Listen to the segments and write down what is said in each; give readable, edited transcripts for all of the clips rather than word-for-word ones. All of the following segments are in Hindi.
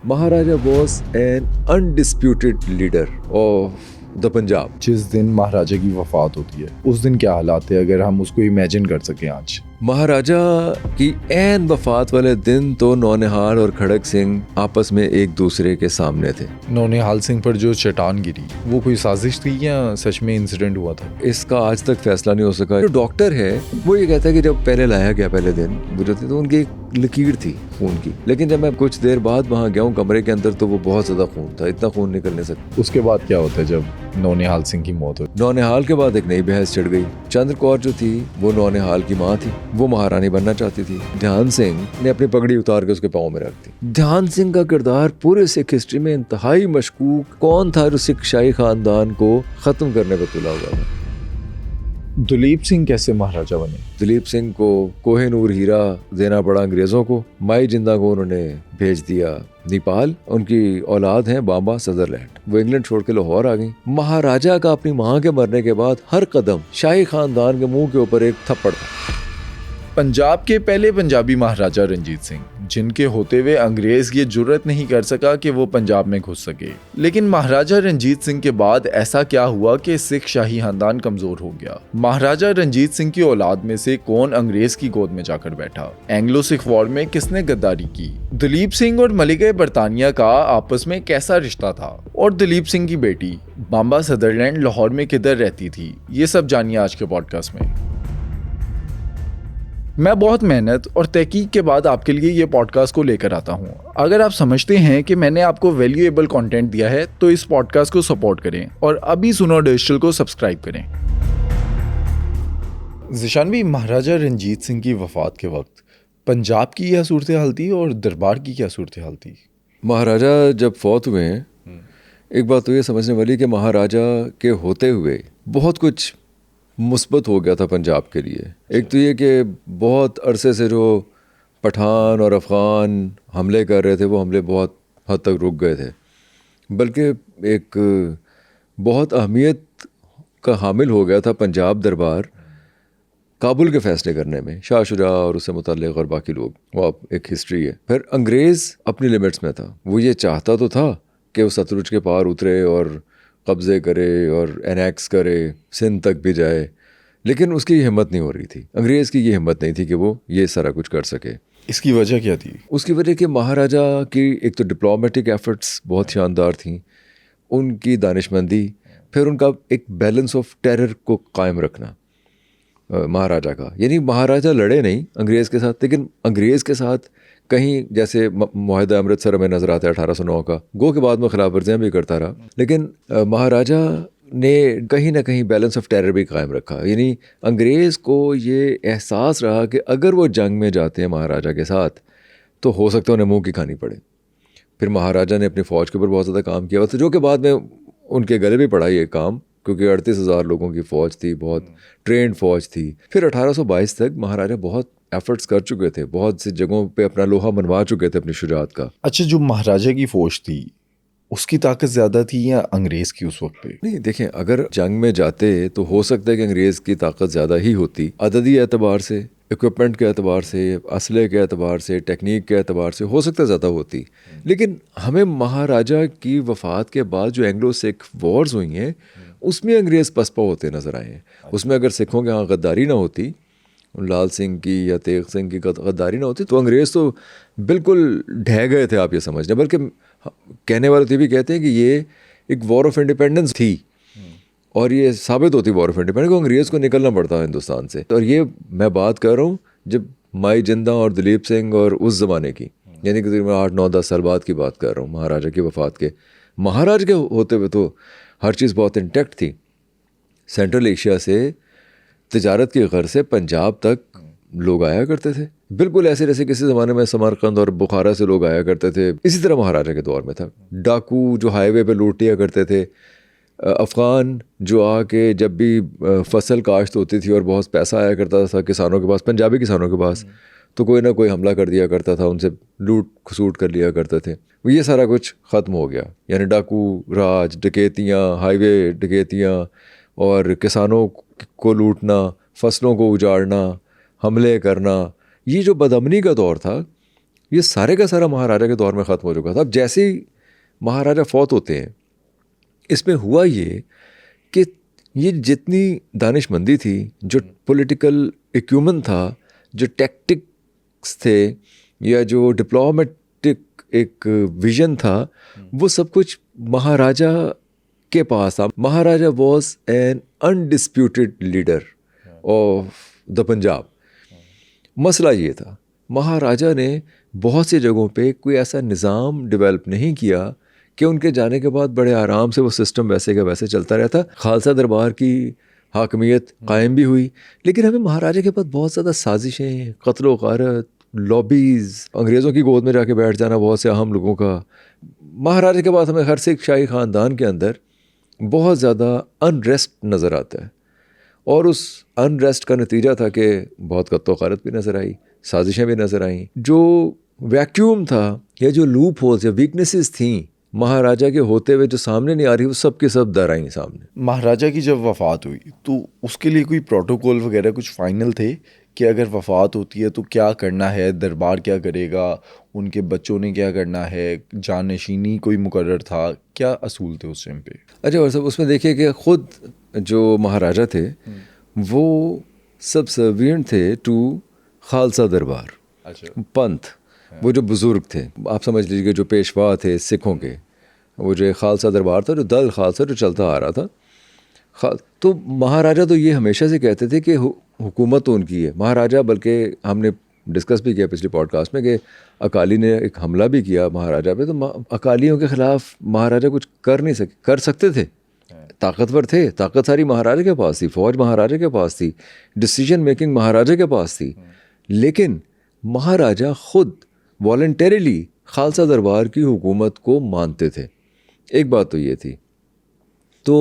Maharaja was an undisputed leader of the Punjab. जिस दिन महाराजा की वफात होती है उस दिन क्या हालात है, अगर हम उसको इमेजिन कर सकें आज। महाराजा की ऐन वफात वाले दिन तो नौनिहाल और खड़क सिंह आपस में एक दूसरे के सामने थे। नौनिहाल सिंह पर जो चट्टान गिरी वो कोई साजिश थी या सच में इंसिडेंट हुआ था? इसका आज तक फैसला नहीं हो सका। जो डॉक्टर है वो ये कहता है कि जब पहले लाया गया पहले दिन गुजरती तो उनकी एक लकीर थी खून की, लेकिन जब मैं कुछ देर बाद वहाँ गया हूँ कमरे के अंदर तो वो बहुत ज्यादा खून था, इतना खून निकल नहीं सकता। उसके बाद क्या होता है जब नौनिहाल सिंह की मौत हुई? नौनिहाल के बाद एक नई बहस छिड़ गई। चंद्र कौर जो थी वो नौनिहाल की माँ थी, वो महारानी बनना चाहती थी। ध्यान सिंह ने अपनी पगड़ी उतार के उसके पाँव में रख दी। ध्यान सिंह का किरदार पूरे सिख हिस्ट्री में इंतहाई मशकूक। कौन था जो सिख शाही खानदान को खत्म करने पर तुला हुआ था? दलीप सिंह कैसे महाराजा बने? दलीप सिंह को कोहिनूर हीरा देना पड़ा अंग्रेजों को। माई जिंदा को उन्होंने भेज दिया नेपाल। उनकी औलाद है बाबा सदरलैंड। वो इंग्लैंड छोड़ के लाहौर आ गई। महाराजा का अपनी मां के मरने के बाद हर कदम शाही खानदान के मुंह के ऊपर एक थप्पड़ था। पंजाब के पहले पंजाबी महाराजा रंजीत सिंह, जिनके होते हुए अंग्रेज ये जुर्रत नहीं कर सका कि वो पंजाब में घुस सके। लेकिन महाराजा रंजीत सिंह के बाद ऐसा क्या हुआ कि सिख शाही खानदान कमजोर हो गया? महाराजा रंजीत सिंह की औलाद में से कौन अंग्रेज की गोद में जाकर बैठा? एंग्लो सिख वॉर में किसने गद्दारी की? दलीप सिंह और मलिका बरतानिया का आपस में कैसा रिश्ता था? और दलीप सिंह की बेटी बाबा सदरलैंड लाहौर में किधर रहती थी? ये सब जानिए आज के पॉडकास्ट में। मैं बहुत मेहनत और तहकीक के बाद आपके लिए ये पॉडकास्ट को लेकर आता हूँ। अगर आप समझते हैं कि मैंने आपको वैल्यूएबल कंटेंट दिया है तो इस पॉडकास्ट को सपोर्ट करें और अभी सुनो डिजिटल को सब्सक्राइब करें। ज़िशान भी, महाराजा रंजीत सिंह की वफात के वक्त पंजाब की क्या सूरत हाल थी और दरबार की क्या सूरत हाल थी? महाराजा जब फौत हुए हैं, एक बात तो ये समझने वाली कि महाराजा के होते हुए बहुत कुछ मुस्बत हो गया था पंजाब के लिए। एक तो ये कि बहुत अरसे से जो पठान और अफ़गान हमले कर रहे थे वो हमले बहुत हद तक रुक गए थे, बल्कि एक बहुत अहमियत का हामिल हो गया था पंजाब दरबार काबुल के फ़ैसले करने में। शाह शुजा और उससे मुतल्लिक़ और बाकी लोग, वो अब एक हिस्ट्री है। फिर अंग्रेज़ अपनी लिमिट्स में था। वो ये चाहता तो था कि वो सतलुज के पार उतरे और कब्ज़े करे और एनेक्स करे, सिंध तक भी जाए, लेकिन उसकी हिम्मत नहीं हो रही थी। अंग्रेज़ की ये हिम्मत नहीं थी कि वो ये सारा कुछ कर सके। इसकी वजह क्या थी? उसकी वजह कि महाराजा की एक तो डिप्लोमेटिक एफर्ट्स बहुत शानदार थी, उनकी दानिशमंदी, फिर उनका एक बैलेंस ऑफ टेरर को कायम रखना महाराजा का। यानी महाराजा लड़े नहीं अंग्रेज़ के साथ, लेकिन अंग्रेज़ के साथ कहीं जैसे मुआहिदा अमृतसर में नज़र आता है 1809 का, गो के बाद में खिलाफ वर्जियाँ भी करता रहा, लेकिन महाराजा ने कहीं ना कहीं बैलेंस ऑफ टेरर भी कायम रखा। यानी अंग्रेज़ को ये एहसास रहा कि अगर वो जंग में जाते हैं महाराजा के साथ तो हो सकता है उन्हें मुँह की खानी पड़े। फिर महाराजा ने अपनी फ़ौज के ऊपर बहुत ज़्यादा काम किया था, जो कि बाद में उनके गले भी पड़ा ये काम, क्योंकि 38,000 लोगों की फ़ौज थी, बहुत ट्रेंड फ़ौज थी। फिर 1822 तक महाराजा बहुत एफर्ट्स कर चुके थे, बहुत सी जगहों पे अपना लोहा मनवा चुके थे अपनी शुजात का। अच्छा, जो महाराजा की फ़ौज थी उसकी ताकत ज़्यादा थी या अंग्रेज़ की उस वक्त पे? नहीं, देखें, अगर जंग में जाते तो हो सकता है कि अंग्रेज़ की ताकत ज़्यादा ही होती, अददी एतबार से, इक्विपमेंट के एतबार से, असले के एतबार से, टेक्निक के एतबार से हो सकता है ज़्यादा होती। लेकिन हमें महाराजा की वफ़ात के बाद जो एंग्लो सिख वॉर्स हुई हैं उसमें अंग्रेज़ पसपा होते नज़र आए हैं। उसमें अगर सिखों के यहाँ गद्दारी ना होती, लाल सिंह की या तेग सिंह की गद्दारी ना होती, तो अंग्रेज़ तो बिल्कुल ढह गए थे, आप ये समझ लें। बल्कि कहने वाले तो भी कहते हैं कि ये एक वॉर ऑफ इंडिपेंडेंस थी, और ये साबित होती वॉर ऑफ इंडिपेंडेंस को अंग्रेज़ को निकलना पड़ता है हिंदुस्तान से। और ये मैं बात कर रहा हूँ जब माई जिंदा और दलीप सिंह और उस ज़माने की, यानी कि तकरीबन 8-9-10 साल बाद की बात कर रहा हूँ महाराजा की वफ़ात के। महाराज के होते हुए तो हर चीज़ बहुत इंटैक्ट थी। सेंट्रल एशिया से तिजारत की गर्ज से पंजाब तक लोग आया करते थे, बिल्कुल ऐसे जैसे किसी ज़माने में समरकंद और बुखारा से लोग आया करते थे। इसी तरह महाराजा के दौर में था। डाकू जो हाईवे पे लूट लिया करते थे, अफ़गान जो आके जब भी फसल काश्त होती थी और बहुत पैसा आया करता था किसानों के पास, पंजाबी किसानों के पास, तो कोई ना कोई हमला कर दिया करता था, उनसे लूट खसूट कर लिया करते थे। ये सारा कुछ ख़त्म हो गया। यानी डाकू राज, डकैतियाँ, हाईवे डकैतियाँ और किसानों को लूटना, फसलों को उजाड़ना, हमले करना, ये जो बदअमनी का दौर था ये सारे का सारा महाराजा के दौर में ख़त्म हो चुका था। अब जैसे ही महाराजा फौत होते हैं, इसमें हुआ ये कि ये जितनी दानिशमंदी थी, जो पॉलिटिकल इक्यूमेंट था, जो टैक्टिक्स थे, या जो डिप्लोमेटिक एक विजन था, वो सब कुछ महाराजा के पास था। Maharaja was an undisputed leader of the Punjab. मसला ये था, महाराजा ने बहुत सी जगहों पे कोई ऐसा निज़ाम डेवलप नहीं किया कि उनके जाने के बाद बड़े आराम से वो सिस्टम वैसे का वैसे चलता रहता। खालसा दरबार की हाकमियत कायम भी हुई, लेकिन हमें महाराजा के बाद बहुत ज़्यादा साजिशें, कत्ल व गारत, लॉबीज़, अंग्रेज़ों की गोद में जाके बैठ जाना बहुत से अहम लोगों का। महाराजा के बाद हमें हर सिख शाही ख़ानदान के अंदर बहुत ज़्यादा अनरेस्ट नज़र आता है, और उस अनरेस्ट का नतीजा था कि बहुत कत्ल व गारत भी नज़र आई, साजिशें भी नज़र आईं। जो वैक्यूम था या जो लूप होल्स या वीकनेसेस थी महाराजा के होते हुए जो सामने नहीं आ रही, वो सब के सब दर आई सामने। महाराजा की जब वफ़ात हुई तो उसके लिए कोई प्रोटोकॉल वगैरह कुछ फाइनल थे कि अगर वफ़ात होती है तो क्या करना है, दरबार क्या करेगा, उनके बच्चों ने क्या करना है, जानशीनी कोई मुकर्रर था, क्या असूल थे उस टाइम पे? अच्छा, और सब उसमें देखिए कि ख़ुद जो महाराजा थे वो सबसर्विएंट थे टू खालसा दरबार। अच्छा, पंथ, वो जो बुज़ुर्ग थे, आप समझ लीजिए जो पेशवा थे सिखों के, वो जो खालसा दरबार था, जो दल खालसा जो चलता आ रहा था। तो महाराजा तो ये हमेशा से कहते थे कि हुकूमत तो उनकी है, महाराजा, बल्कि हमने डिस्कस भी किया पिछले पॉडकास्ट में कि अकाली ने एक हमला भी किया महाराजा पे, तो अकालियों के ख़िलाफ़ महाराजा कुछ कर सकते थे, ताकतवर थे, ताकत सारी महाराजा के पास थी, फ़ौज महाराजा के पास थी, डिसीजन मेकिंग महाराजा के पास थी, लेकिन महाराजा ख़ुद वॉलंटरीली खालसा दरबार की हुकूमत को मानते थे। एक बात तो ये थी। तो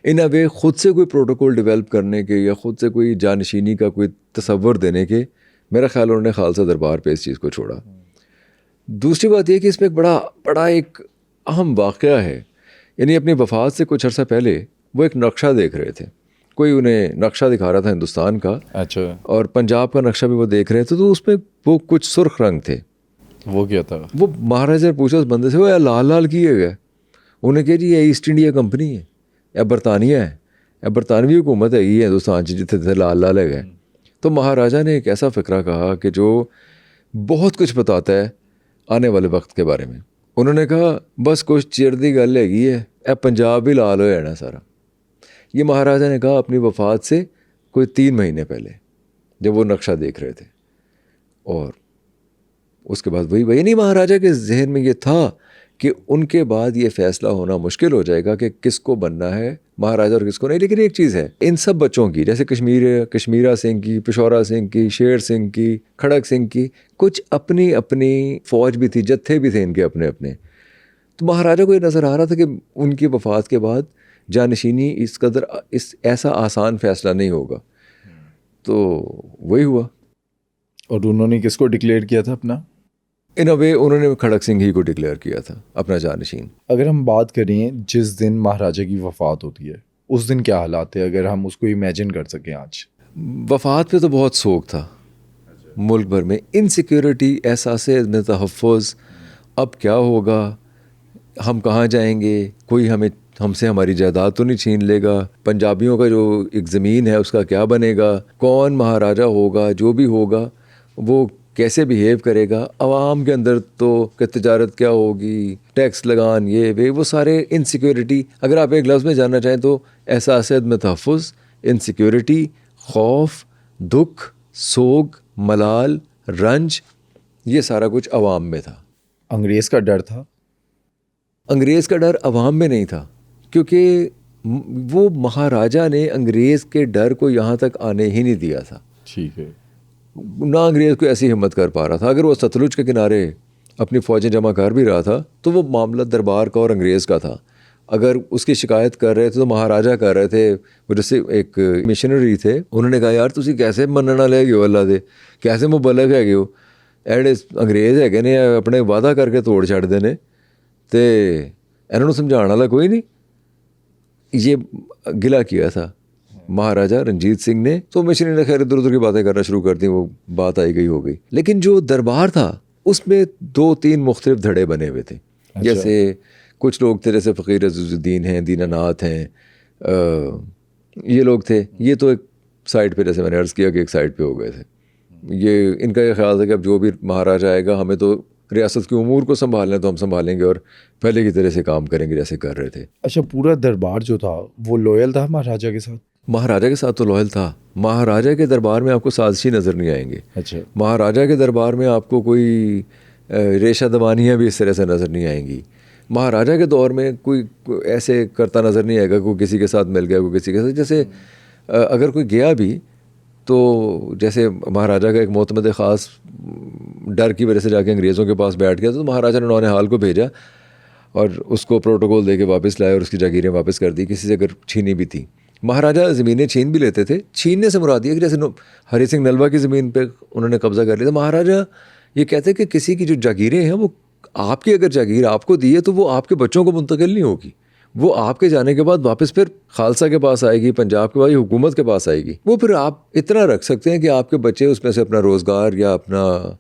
इन अ वे ख़ुद से कोई प्रोटोकॉल डेवलप करने के या ख़ुद से कोई जानशीनी का कोई तसव्वुर देने के, मेरा ख्याल उन्होंने खालसा दरबार पे इस चीज़ को छोड़ा। दूसरी बात यह कि इसमें एक बड़ा एक अहम वाक़या है, यानी अपनी वफ़ात से कुछ अर्सा पहले वो एक नक्शा देख रहे थे, कोई उन्हें नक्शा दिखा रहा था हिंदुस्तान का। अच्छा, और पंजाब का नक्शा भी वो देख रहे थे, तो उसमें वो कुछ सुर्ख रंग थे। वो क्या था? वो महाराजा ने पूछा उस बंदे से, वो यार लाल लाल किए गए? उन्हें कहा जी ये ईस्ट इंडिया कंपनी है या बरतानिया है, या बरतानवी हुकूमत है ये हिंदुस्तान जितने लाल लाल है गए। तो महाराजा ने एक ऐसा फ़िक्रा कहा कि जो बहुत कुछ बताता है आने वाले वक्त के बारे में। उन्होंने कहा बस कुछ चिर दी गल हैगी है, ए पंजाब भी लाल हो जाना सारा। ये महाराजा ने कहा अपनी वफ़ात से कोई 3 महीने पहले, जब वो नक्शा देख रहे थे। और उसके बाद वही नहीं, महाराजा के जहन में ये था कि उनके बाद ये फ़ैसला होना मुश्किल हो जाएगा कि किसको बनना है महाराजा और किसको नहीं। लेकिन एक चीज़ है, इन सब बच्चों की, जैसे कश्मीरा सिंह की, पिशौरा सिंह की, शेर सिंह की, खड़क सिंह की, कुछ अपनी अपनी फ़ौज भी थी, जत्थे भी थे इनके अपने अपने। तो महाराजा को ये नज़र आ रहा था कि उनकी वफ़ात के बाद जानशीनी इस कदर ऐसा आसान फ़ैसला नहीं होगा। तो वही हुआ। और उन्होंने किसको डिक्लेयर किया था अपना? इन अ वे उन्होंने खड़क सिंह ही को डिक्लेयर किया था अपना जानशीन। अगर हम बात करें जिस दिन महाराजा की वफ़ात होती है, उस दिन क्या हालात है, अगर हम उसको इमेजिन कर सकें आज? वफ़ात पे तो बहुत सोग था मुल्क भर में, इनसिक्योरिटी, एहसास में तहफ़्फ़ुज़, अब क्या होगा, हम कहाँ जाएंगे, कोई हमसे हमारी जायदाद तो नहीं छीन लेगा, पंजाबियों का जो एक ज़मीन है उसका क्या बनेगा, कौन महाराजा होगा, जो भी होगा वो कैसे बिहेव करेगा, आवाम के अंदर तो कि तिजारत क्या होगी, टैक्स लगान, ये वे, वो सारे इनसिक्योरिटी। अगर आप एक लफ्ज़ में जानना चाहें तो एहसास में तहफ़्फ़ुज़, इनसिक्योरिटी, खौफ, दुख, सोग, मलाल, रंज, ये सारा कुछ आवाम में था। अंग्रेज़ का डर था? अंग्रेज़ का डर आवाम में नहीं था, क्योंकि वो महाराजा ने अंग्रेज़ के डर को यहाँ तक आने ही नहीं दिया था। ठीक है। ना अंग्रेज़ को ऐसी हिम्मत कर पा रहा था। अगर वो सतलुज के किनारे अपनी फ़ौजें जमा कर भी रहा था तो वो मामला दरबार का और अंग्रेज़ का था। अगर उसकी शिकायत कर रहे थे तो महाराजा कर रहे थे। वो जैसे एक मिशनरी थे, उन्होंने कहा यार तुसी कैसे मनना ले गए अल्लाह दे, कैसे मुबलग है गए हो, एड़े अंग्रेज़ है ने अपने वादा करके तोड़ छड़ देने, तो इन्होंने समझाने वाला कोई नहीं। ये गिला किया था महाराजा रंजीत सिंह ने। तो मिशनरी ने खैर इधर उधर की बातें करना शुरू कर दी, वो बात आई गई हो गई। लेकिन जो दरबार था उसमें 2-3 मुख्तलिफ धड़े बने हुए थे। जैसे कुछ लोग थे, जैसे फ़कीर अज़ीज़ुद्दीन हैं, दीनानाथ हैं, ये लोग थे। ये तो एक साइड पे, जैसे मैंने अर्ज़ किया कि एक साइड पे हो गए थे। ये इनका ये ख्याल था कि अब जो भी महाराजा आएगा हमें तो रियासत के उमूर को संभालना, तो हम संभालेंगे और पहले की तरह से काम करेंगे जैसे कर रहे थे। अच्छा, पूरा दरबार जो था वो लॉयल था महाराजा के साथ? महाराजा के साथ तो लॉयल था। महाराजा के दरबार में आपको साजिशी नज़र नहीं आएंगे। अच्छा। महाराजा के दरबार में आपको कोई रेशा दबानियाँ भी इस तरह से नज़र नहीं आएंगी। महाराजा के दौर में कोई ऐसे करता नज़र नहीं आएगा, कोई किसी के साथ मिल गया, कोई किसी के साथ। जैसे अगर कोई गया भी तो जैसे महाराजा का एक मोतमद ख़ास डर की वजह से जाके अंग्रेज़ों के पास बैठ गया, तो महाराजा ने नौने हाल को भेजा और उसको प्रोटोकॉल दे के वापस लाए और उसकी जागीरें वापस कर दी, किसी से अगर छीनी भी थी। महाराजा ज़मीनें छीन भी लेते थे। छीनने से मुराद ये कि जैसे हरी सिंह नलवा की ज़मीन पे उन्होंने कब्ज़ा कर लिया, तो महाराजा ये कहते कि किसी की जो जागीरें हैं वो आपकी, अगर जागीर आपको दी है तो वो आपके बच्चों को मुंतकिल नहीं होगी, वो आपके जाने के बाद वापस फिर खालसा के पास आएगी, पंजाब के बाद हुकूमत के पास आएगी। वो फिर आप इतना रख सकते हैं कि आपके बच्चे उसमें से अपना रोज़गार या अपना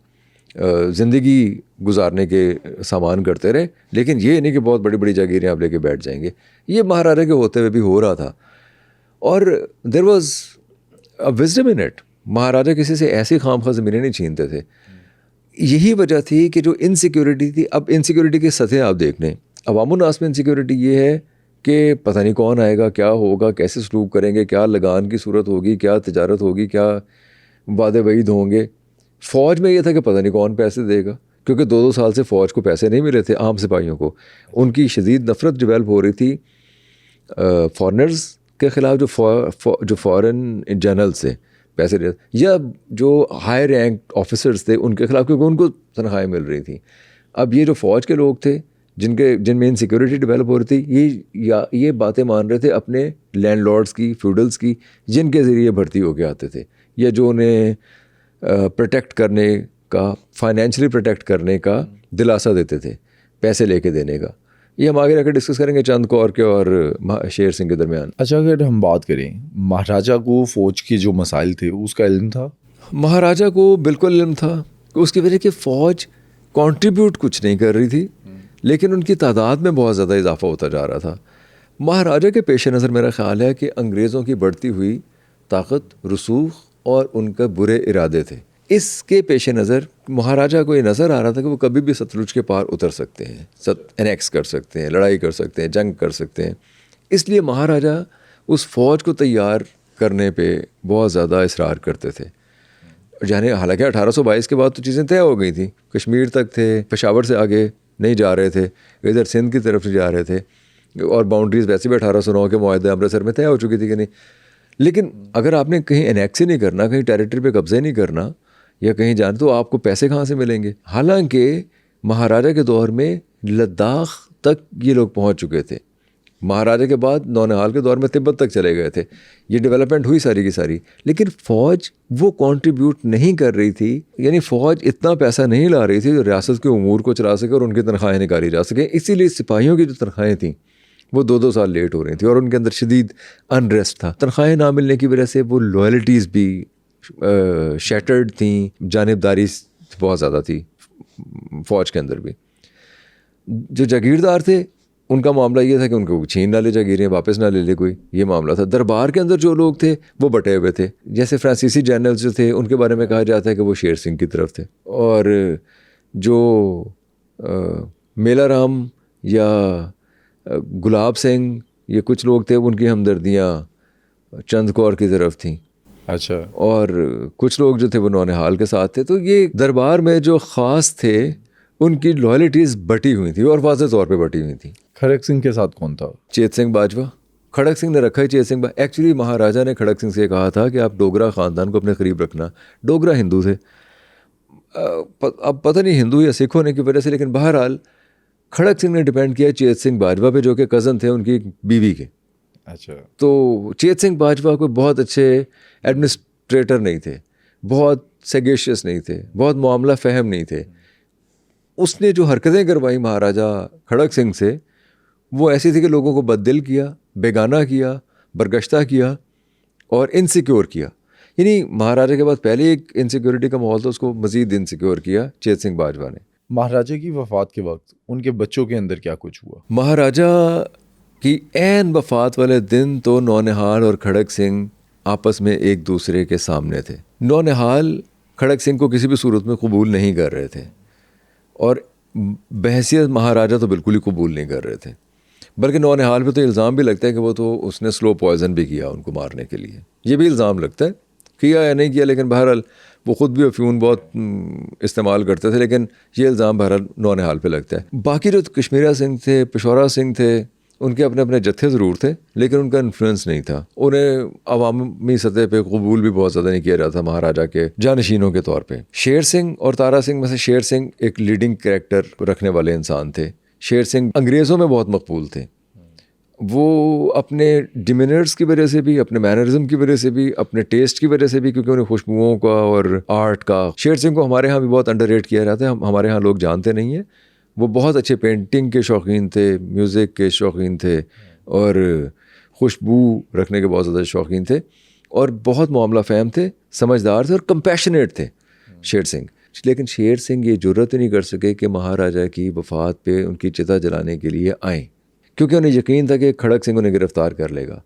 ज़िंदगी गुजारने के सामान करते रहे, लेकिन ये नहीं कि बहुत बड़ी बड़ी जागीरें आप लेके बैठ जाएंगे। ये महाराजा के होते हुए भी हो रहा था और there was a wisdom in it. महाराजा किसी से ऐसी खामखा ज़मीनें नहीं छीनते थे। यही वजह थी कि जो इनसिक्योरिटी थी, अब इनसिक्योरिटी की सतह आप देख लें, अवामुन्नास में इनसिक्योरिटी ये है कि पता नहीं कौन आएगा, क्या होगा, कैसे सलूक करेंगे, क्या लगान की सूरत होगी, क्या तिजारत होगी, क्या वादे वईद होंगे। फ़ौज में ये था कि पता नहीं कौन पैसे देगा, क्योंकि 2-2 साल से फ़ौज को पैसे नहीं मिले थे, आम सिपाहियों को। उनकी शदीद नफ़रत डेवलप हो रही थी फॉरेनर्स के ख़िलाफ़, जो फ़ॉरेन जनरल से पैसे दे, या जो हाई रैंक ऑफिसर्स थे उनके ख़िलाफ़, क्योंकि उनको तनख्वाहें मिल रही थी। अब ये जो फ़ौज के लोग थे जिनमें इनसिक्योरिटी डेवलप हो रही थी, ये बातें मान रहे थे अपने लैंडलॉर्ड्स की, फ्यूडल्स की, जिनके ज़रिए भर्ती होके आते थे, या जो उन्हें प्रोटेक्ट करने का, फाइनेंशियली प्रोटेक्ट करने का दिलासा देते थे, पैसे लेके देने का। ये हम आगे रखकर डिस्कस करेंगे चंद कौर के और शेर सिंह के दरमियान। अच्छा, अगर हम बात करें, महाराजा को फ़ौज के जो मसाइल थे उसका इल्म था? महाराजा को बिल्कुल इल्म था। उसकी वजह कि फ़ौज कंट्रीब्यूट कुछ नहीं कर रही थी, लेकिन उनकी तादाद में बहुत ज़्यादा इजाफा होता जा रहा था। महाराजा के पेश नज़र मेरा ख़्याल है कि अंग्रेज़ों की बढ़ती हुई ताकत, रसूख और उनका बुरे इरादे थे। इसके पेश नज़र महाराजा को ये नज़र आ रहा था कि वो कभी भी सतलुज के पार उतर सकते हैं, एनेक्स कर सकते हैं, लड़ाई कर सकते हैं, जंग कर सकते हैं। इसलिए महाराजा उस फ़ौज को तैयार करने पे बहुत ज़्यादा इसरार करते थे। जाने हालांकि 1822 के बाद तो चीज़ें तय हो गई थी, कश्मीर तक थे, पेशावर से आगे नहीं जा रहे थे, इधर सिंध की तरफ से जा रहे थे, और बाउंड्रीज़ वैसे भी 1809 के मुआहदे अमृतसर में तय हो चुकी थी कि नहीं। लेकिन अगर आपने कहीं एनेक्स ही नहीं करना, कहीं टेरिटरी पे कब्ज़े नहीं करना, या कहीं जाना, तो आपको पैसे कहाँ से मिलेंगे। हालांकि महाराजा के दौर में लद्दाख तक ये लोग पहुँच चुके थे। महाराजा के बाद नौनिहाल के दौर में तिब्बत तक चले गए थे। ये डेवलपमेंट हुई सारी की सारी, लेकिन फ़ौज वो कंट्रीब्यूट नहीं कर रही थी। यानी फ़ौज इतना पैसा नहीं ला रही थी जो रियासत के उमूर को चला सके और उनकी तनख्वाहें निकाली जा सके। इसीलिए सिपाहियों की जो तनख्वाहें थीं वो 2-2 साल लेट हो रही थी और उनके अंदर शदीद अनरेस्ट था। तनख्वाहें ना मिलने की वजह से वो लॉयल्टीज़ भी शैटर्ड थी, जानिबदारी बहुत ज़्यादा थी फ़ौज के अंदर भी। जो जागीरदार थे उनका मामला ये था कि उनको छीन ना ले जागीरें, वापस ना ले ले कोई, ये मामला था। दरबार के अंदर जो लोग थे वो बटे हुए थे। जैसे फ्रांसीसी जनरल्स जो थे उनके बारे में कहा जाता है कि वो शेर सिंह की तरफ थे, और जो मेला राम या गुलाब सिंह, ये कुछ लोग थे, उनकी हमदर्दियाँ चंद कौर की तरफ थीं। अच्छा। और कुछ लोग जो थे वो नौनिहाल के साथ थे। तो ये दरबार में जो ख़ास थे उनकी लॉयल्टीज़ बटी हुई थी और वाज़ेह तौर पे बटी हुई थी। खड़क सिंह के साथ कौन था? चेत सिंह बाजवा। खड़क सिंह ने रखा ही चेत सिंह। एक्चुअली महाराजा ने खड़क सिंह से कहा था कि आप डोगरा ख़ानदान को अपने करीब रखना। डोगरा हिंदू थे, अब पता नहीं हिंदू या सिख होने की वजह से, लेकिन बहरहाल खड़क सिंह ने डिपेंड किया चेत सिंह बाजवा पे, जो कि कज़न थे उनकी बीवी के। अच्छा। तो चेत सिंह बाजवा कोई बहुत अच्छे एडमिनिस्ट्रेटर नहीं थे, बहुत सेगेशियस नहीं थे, बहुत मामला फ़हम नहीं थे। उसने जो हरकतें करवाई महाराजा खड़क सिंह से वो ऐसी थी कि लोगों को बददिल किया, बेगाना किया, बरगश्ता किया और इनसिक्योर किया। यानी महाराजा के बाद पहले एक इनसिक्योरिटी का माहौल था, उसको मज़ीद इनसिक्योर किया चेत सिंह बाजवा ने। महाराजा की वफात के वक्त उनके बच्चों के अंदर क्या कुछ हुआ? महाराजा की ऐन वफात वाले दिन तो नौनिहाल और खड़क सिंह आपस में एक दूसरे के सामने थे। नौनिहाल खड़क सिंह को किसी भी सूरत में कबूल नहीं कर रहे थे और बहसियत महाराजा तो बिल्कुल ही कबूल नहीं कर रहे थे, बल्कि नौनिहाल पे तो इल्ज़ाम भी लगता है कि वो तो उसने स्लो पॉइज़न भी किया उनको मारने के लिए। ये भी इल्ज़ाम लगता है, किया या नहीं किया, लेकिन बहरहाल वो ख़ुद भी अफ्यून बहुत इस्तेमाल करते थे, लेकिन ये इल्ज़ाम बहरहाल नौनिहाल पे लगता है। बाकी जो कश्मीरा सिंह थे, पेशौरा सिंह थे, उनके अपने अपने जत्थे ज़रूर थे, लेकिन उनका इन्फ्लुएंस नहीं था। उन्हें अवामी सतह पे कबूल भी बहुत ज़्यादा नहीं किया जाता महाराजा के जानशीनों के तौर पे। शेर सिंह और तारा सिंह में से शेर सिंह एक लीडिंग कैरेक्टर रखने वाले इंसान थे। शेर सिंह अंग्रेज़ों में बहुत मकबूल थे। वो अपने डिमिनर्स की वजह से भी, अपने मैनरिज्म की वजह से भी, अपने टेस्ट की वजह से भी, क्योंकि उन्हें खुशबुओं का और आर्ट का, शेर सिंह को हमारे यहाँ भी बहुत अंडररेट किया जाता है, हमारे यहाँ लोग जानते नहीं हैं। वो बहुत अच्छे पेंटिंग के शौकीन थे, म्यूज़िक के शौकीन थे और खुशबू रखने के बहुत ज़्यादा शौकीन थे और बहुत मामला फ़हम थे, समझदार थे और कंपैशनेट थे शेर सिंह। लेकिन शेर सिंह ये जुर्रत ही नहीं कर सके कि महाराजा की वफ़ात पे उनकी चिता जलाने के लिए आएँ, क्योंकि उन्हें यकीन था कि खड़क सिंह उन्हें गिरफ़्तार कर लेगा।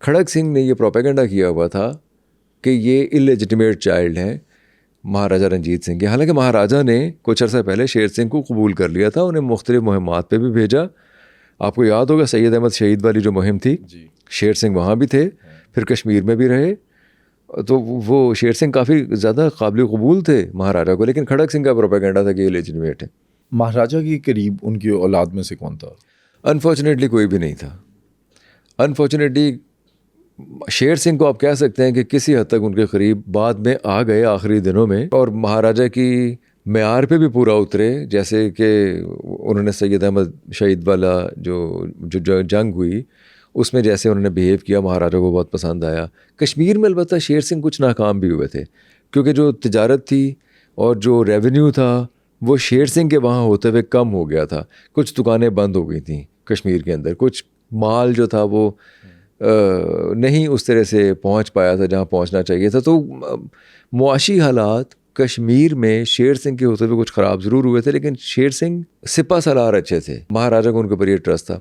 खड़क सिंह ने यह प्रोपेगेंडा किया हुआ था कि ये इलेजिटिमेट चाइल्ड हैं महाराजा रंजीत सिंह के। हालांकि महाराजा ने कुछ अर्सा पहले शेर सिंह को कबूल कर लिया था, उन्हें मुख्तलिफ मुहिमात पे भी भेजा। आपको याद होगा सैयद अहमद शहीद वाली जो मुहिम थी, शेर सिंह वहाँ भी थे, फिर कश्मीर में भी रहे। तो वो शेर सिंह काफ़ी ज़्यादा काबिल कबूल थे महाराजा को, लेकिन खड़क सिंह का प्रोपेगेंडा था कि ये इलेजिटिमेट है। महाराजा के करीब उनकी औलाद में से कौन था? अनफॉर्चुनेटली कोई भी नहीं था। अनफॉर्चुनेटली शेर सिंह को आप कह सकते हैं कि किसी हद तक उनके करीब बाद में आ गए आखिरी दिनों में, और महाराजा की मेयार पे भी पूरा उतरे। जैसे कि उन्होंने सैयद अहमद शहीद वाला जो जंग हुई उसमें जैसे उन्होंने बिहेव किया, महाराजा को बहुत पसंद आया। कश्मीर में अलबत्ता शेर सिंह कुछ नाकाम भी हुए थे, क्योंकि जो तिजारत थी और जो रेवेन्यू था वो शेर सिंह के वहाँ होते हुए कम हो गया था। कुछ दुकानें बंद हो गई थी कश्मीर के अंदर, कुछ माल जो था वो नहीं उस तरह से पहुंच पाया था जहां पहुंचना चाहिए था। तो मुआशी हालात कश्मीर में शेर सिंह के होते हुए कुछ ख़राब ज़रूर हुए थे, लेकिन शेर सिंह सिपा सलार अच्छे थे। महाराजा को उनके ऊपर ये ट्रस्ट था।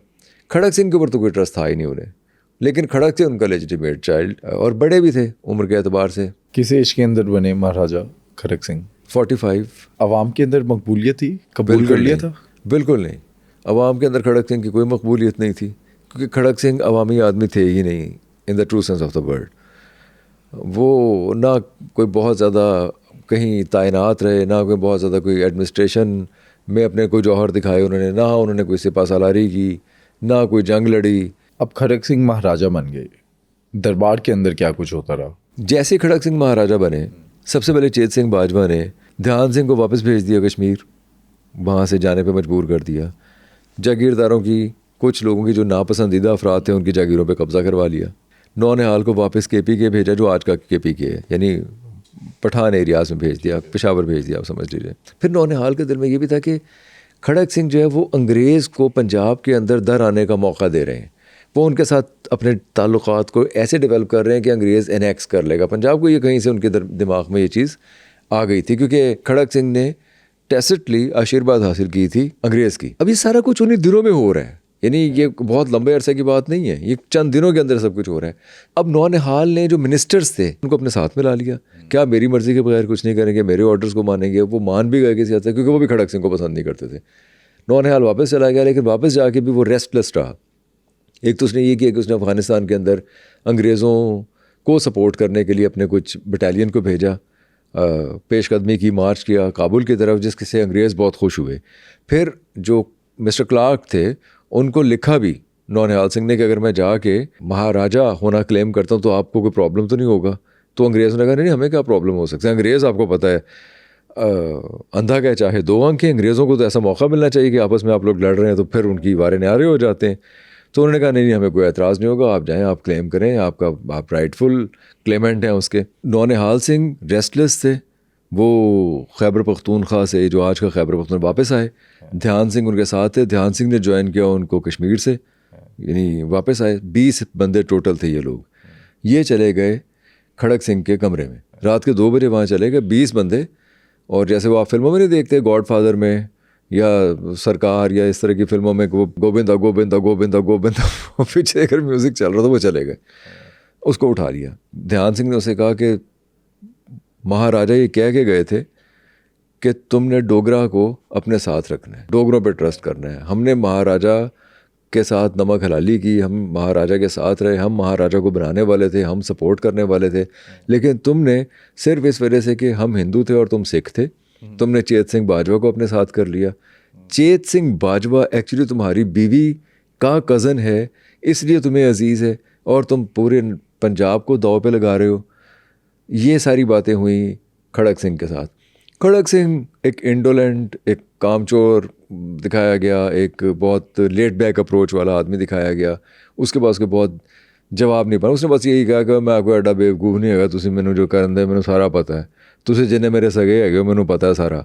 खड़क सिंह के ऊपर तो कोई ट्रस्ट था ही नहीं उन्हें, लेकिन खड़क थे उनका लेजिटिमेट चाइल्ड और बड़े भी थे उम्र के एतबार से। किस एज के अंदर बने महाराजा खड़क सिंह? 45। अवाम के अंदर मकबूलियत थी, कबूल कर लिया था? बिल्कुल नहीं, अवाम के अंदर खड़क सिंह की कोई मकबूलियत नहीं थी, क्योंकि खड़क सिंह अवामी आदमी थे ही नहीं in the true sense of the word. वो ना कोई बहुत ज़्यादा कहीं तैनात रहे, ना कोई बहुत ज़्यादा कोई एडमिनिस्ट्रेशन में अपने कोई जौहर दिखाए उन्होंने, ना उन्होंने कोई सिपा सालारी की, ना कोई जंग लड़ी। अब खड़क सिंह महाराजा बन गए, दरबार के अंदर क्या कुछ होता रहा? जैसे खड़क सिंह महाराजा बने, सबसे पहले चेत सिंह बाजवा ने ध्यान सिंह को वापस भेज दिया कश्मीर, वहाँ से जाने पे मजबूर कर दिया। जागीरदारों की, कुछ लोगों की जो नापसंदीदा अफराद थे उनकी जागीरों पे कब्ज़ा करवा लिया। नौनिहाल को वापस KPK भेजा, जो आज का KPK है, यानी पठान एरियाज़ में भेज दिया, पेशावर भेज दिया, आप समझ लीजिए। फिर नौनिहाल के दिल में ये भी था कि खड़क सिंह जो है वो अंग्रेज़ को पंजाब के अंदर दर आने का मौका दे रहे हैं। वो उनके साथ अपने ताल्लुकात को ऐसे डेवलप कर रहे हैं कि अंग्रेज़ एनेक्स कर लेगा पंजाब को। ये कहीं से उनके दिमाग में ये चीज़ आ गई थी, क्योंकि खड़क सिंह ने टैसिटली आशीर्वाद हासिल की थी अंग्रेज़ की। अब ये सारा कुछ उन्हीं दिनों में हो रहा है, यानी ये बहुत लंबे अरसे की बात नहीं है, ये चंद दिनों के अंदर सब कुछ हो रहा है। अब नौनिहाल ने जो मिनिस्टर्स थे उनको अपने साथ में ला लिया। क्या मेरी मर्ज़ी के बगैर कुछ नहीं करेंगे, मेरे ऑर्डर्स को मानेंगे? वो मान भी गए किसी हद तक, क्योंकि वो भी खड़क सिंह को पसंद नहीं करते थे। नौनिहाल वापस चला गया, लेकिन वापस जाके भी वो रेस्टलेस रहा। एक तो उसने ये किया कि उसने अफ़गानिस्तान के अंदर अंग्रेज़ों को सपोर्ट करने के लिए अपने कुछ बटालियन को भेजा, पेशकदमी की, मार्च किया काबुल की तरफ, जिससे अंग्रेज़ बहुत खुश हुए। फिर जो मिस्टर क्लार्क थे उनको लिखा भी नौनिहाल सिंह ने कि अगर मैं जाके महाराजा होना क्लेम करता हूँ तो आपको कोई प्रॉब्लम तो नहीं होगा? तो अंग्रेज़ों ने कहा नहीं, हमें क्या प्रॉब्लम हो सकता है, अंग्रेज़ आपको पता है अंधा क्या चाहे दो आंखें, अंग्रेज़ों को तो ऐसा मौका मिलना चाहिए कि आपस में आप लोग लड़ रहे हैं तो फिर उनकी वारे न्यारे हो जाते हैं। तो उन्होंने कहा नहीं, हमें कोई एतराज़ नहीं होगा, आप जाएँ, आप क्लेम करें, आप राइटफुल क्लेमेंट हैं उसके। नौनिहाल सिंह रेस्टलेस थे, वो खैबर पख्तूनख्वा से, जो आज का खैबर पख्तूनख्वा, वापस आए। ध्यान सिंह उनके साथ थे, ध्यान सिंह ने ज्वाइन किया उनको कश्मीर से, यानी वापस आए। 20 बंदे टोटल थे ये लोग। ये चले गए खड़क सिंह के कमरे में। रात के 2 बजे वहाँ चले गए 20 बंदे, और जैसे वो आप फिल्मों में नहीं देखते, गॉडफादर में या सरकार या इस तरह की फिल्मों में, वो गोविंदा गोविंदा गोविंदा गोविंदा पीछे अगर म्यूज़िक चल रहा था वो चले गए, उसको उठा लिया। ध्यान सिंह ने उसे कहा कि महाराजा ये कह के गए थे कि तुमने डोगरा को अपने साथ रखना है, डोगरों पे ट्रस्ट करना है। हमने महाराजा के साथ नमक हलाली की, हम महाराजा के साथ रहे, हम महाराजा को बनाने वाले थे, हम सपोर्ट करने वाले थे, लेकिन तुमने सिर्फ इस वजह से कि हम हिंदू थे और तुम सिख थे, तुमने चेत सिंह बाजवा को अपने साथ कर लिया। चेत सिंह बाजवा एक्चुअली तुम्हारी बीवी का कज़न है, इसलिए तुम्हें अजीज़ है, और तुम पूरे पंजाब को दाव पे लगा रहे हो। ये सारी बातें हुई खड़क सिंह के साथ। खड़क सिंह एक इंडोलेंट, एक कामचोर दिखाया गया, एक बहुत लेट बैक अप्रोच वाला आदमी दिखाया गया। उसके बाद उसके बहुत जवाब नहीं पाया, उसने बस यही कहा कि मैं आपको एडा बेवकूफ़ नहीं हैगा, तुसी मैनू जो करन दे मैनू सारा पता है, तुसी जिन्हें मेरे सगे हैगे मैनू पता है सारा।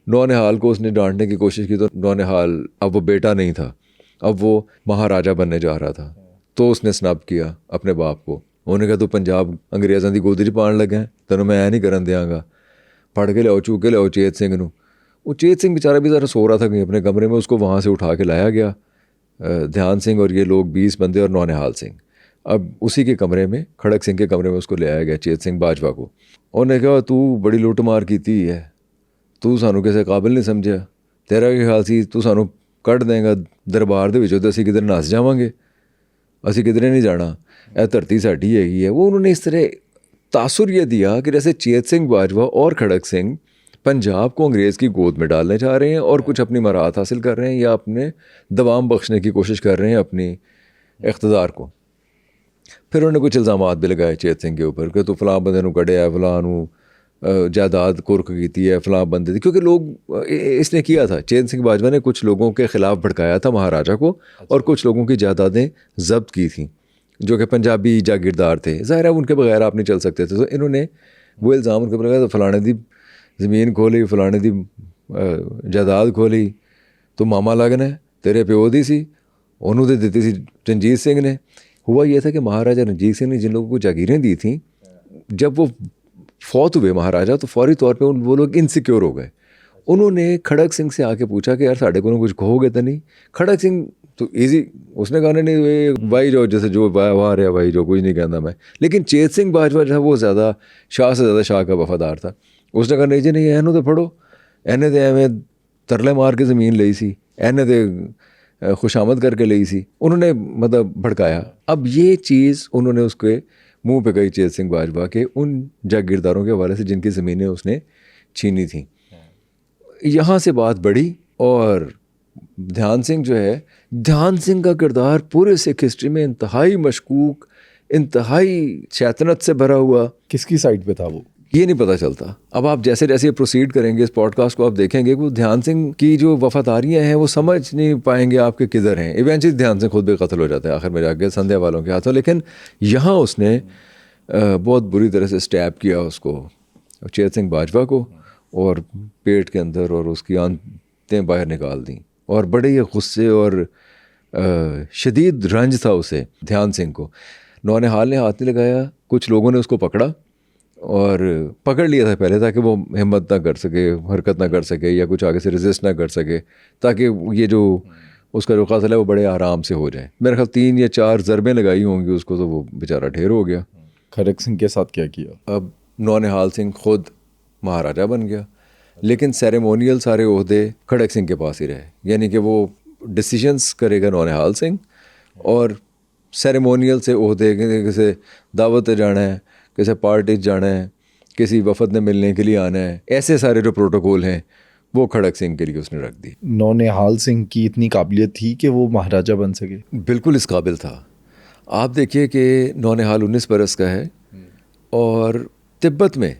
नौनिहाल को उसने डांटने की कोशिश की, तो नौनिहाल अब वो बेटा नहीं था, अब वो महाराजा बनने जा रहा था, तो उसने स्नब किया अपने बाप को। उन्होंने कहा तू पंजाब अंग्रेज़ों की गोदी 'च पाण लगा है, तेनों मैं नहीं करन देंगा, फड़ के लियाओ, चूक के लियाओ चेत सिंह नू। वो चेत सिंह बेचारा भी ज़रा सो रहा था कहीं अपने कमरे में, उसको वहाँ से उठा के लाया गया ध्यान सिंह और ये लोग 20 बंदे और नौनिहाल सिंह। अब उसी के कमरे में, खड़क सिंह के कमरे में उसको ले आया गया चेत सिंह बाजवा को। उन्होंने कहा तू बड़ी लुट मार की है, तू सानू किसी काबिल नहीं समझा, तेरा क्या ख्याल सी तू सानू कढ़ देंगा दरबार दे विचों ते असीं किधर नस जावांगे, असीं किधरे नहीं जाना, यह धरती साडी हैगी है। वो उन्होंने इस तरह तासुर ये दिया कि जैसे चेत सिंह बाजवा और खड़क सिंह पंजाब को अंग्रेज़ की गोद में डालने जा रहे हैं और कुछ अपनी मराहत हासिल कर रहे हैं या अपने दवाम बख्शने की कोशिश कर रहे हैं अपनी इख्तदार को। फिर उन्होंने कुछ इल्ज़ामात भी लगाए चेत सिंह के ऊपर कि तू फलां बंदे नू कढ़िया, फलां नू जायदाद कुर्क की है, फलां बंदे, क्योंकि लोग इसने किया था, चेत सिंह बाजवा ने कुछ लोगों के ख़िलाफ़ भड़काया था महाराजा को, और कुछ लोगों की जायदादें जब्त की थी जो कि पंजाबी जागीरदार थे। ज़ाहिर है उनके बगैर आप नहीं चल सकते थे, तो इन्होंने वो इल्ज़ाम उनके ऊपर लगाया, तो फलाने दी ज़मीन खोली, फलाने दी जायदाद खोली, तो मामा लगना है, तेरे प्यो दी सी, उन्होंने दी सी रंजीत सिंह ने। हुआ यह था कि महाराजा रंजीत सिंह ने जिन लोगों को जागीरें दी थी, जब वो फौत हुए महाराजा, तो फौरी तौर पे वो लोग इनसिक्योर हो गए। उन्होंने खड़क सिंह से आके पूछा कि यार साढ़े को कुछ कहोगे तो नहीं। खड़क सिंह तो ईजी, उसने कहा नहीं भाई जो जैसे जो वाह रहा भाई जो कुछ नहीं कहना मैं। लेकिन चेत सिंह बाजवा जो है वो ज़्यादा शाह से ज़्यादा शाह का वफादार था। उसने कहा नहीं जी नहीं, एनू तो फड़ो, एने तो एवं तरले मार के ज़मीन ली सी, एने तो खुशामद करके ली सी। उन्होंने मतलब भड़काया। अब ये चीज़ उन्होंने उसके मुंह पे कही चेत सिंह बाजवा के उन जागीरदारों के हवाले से जिनकी ज़मीनें उसने छीनी थी। यहाँ से बात बढ़ी और ध्यान सिंह जो है, ध्यान सिंह का किरदार पूरे सिख हिस्ट्री में इंतहाई मशकूक, इंतहाई शैतानत से भरा हुआ। किसकी साइड पे था वो ये नहीं पता चलता। अब आप जैसे जैसे प्रोसीड करेंगे इस पॉडकास्ट को, आप देखेंगे कि ध्यान सिंह की जो वफादारियाँ हैं वो समझ नहीं पाएंगे आपके किधर हैं। इवेंचुअली ध्यान सिंह खुद भी कत्ल हो जाता है आखिर में जाके संध्या वालों के हाथों। लेकिन यहाँ उसने बहुत बुरी तरह से स्टैब किया उसको, चेत सिंह बाजवा को, और पेट के अंदर, और उसकी आंतें बाहर निकाल दी, और बड़े ही गुस्से और शदीद रंज था उसे ध्यान सिंह को। नौनिहाल ने हाथ नहीं लगाया, कुछ लोगों ने उसको पकड़ा और पकड़ लिया था पहले, ताकि वो हिम्मत ना कर सके, हरकत ना कर सके, या कुछ आगे से रेजिस्ट ना कर सके, ताकि ये जो उसका जो कत्ल है वो बड़े आराम से हो जाए। मेरे ख्याल 3 या 4 ज़रबें लगाई होंगी उसको, तो वो बेचारा ढेर हो गया। खड़क सिंह के साथ क्या किया? अब नौनिहाल सिंह खुद महाराजा बन गया, लेकिन सेरेमोनियल सारे ओहदे खड़क सिंह के पास ही रहे। यानी कि वो डिसीजंस करेगा नौनिहाल सिंह, और सेरेमोनियल से ओहदे, किसी दावत जाना है, किसी पार्टी जाना है, किसी वफद ने मिलने के लिए आना है, ऐसे सारे जो प्रोटोकॉल हैं वो खड़क सिंह के लिए उसने रख दी। नौनिहाल सिंह की इतनी काबिलियत थी कि वो महाराजा बन सके? बिल्कुल इस काबिल था। आप देखिए कि नौनिहाल 19 बरस का है, और तिब्बत में,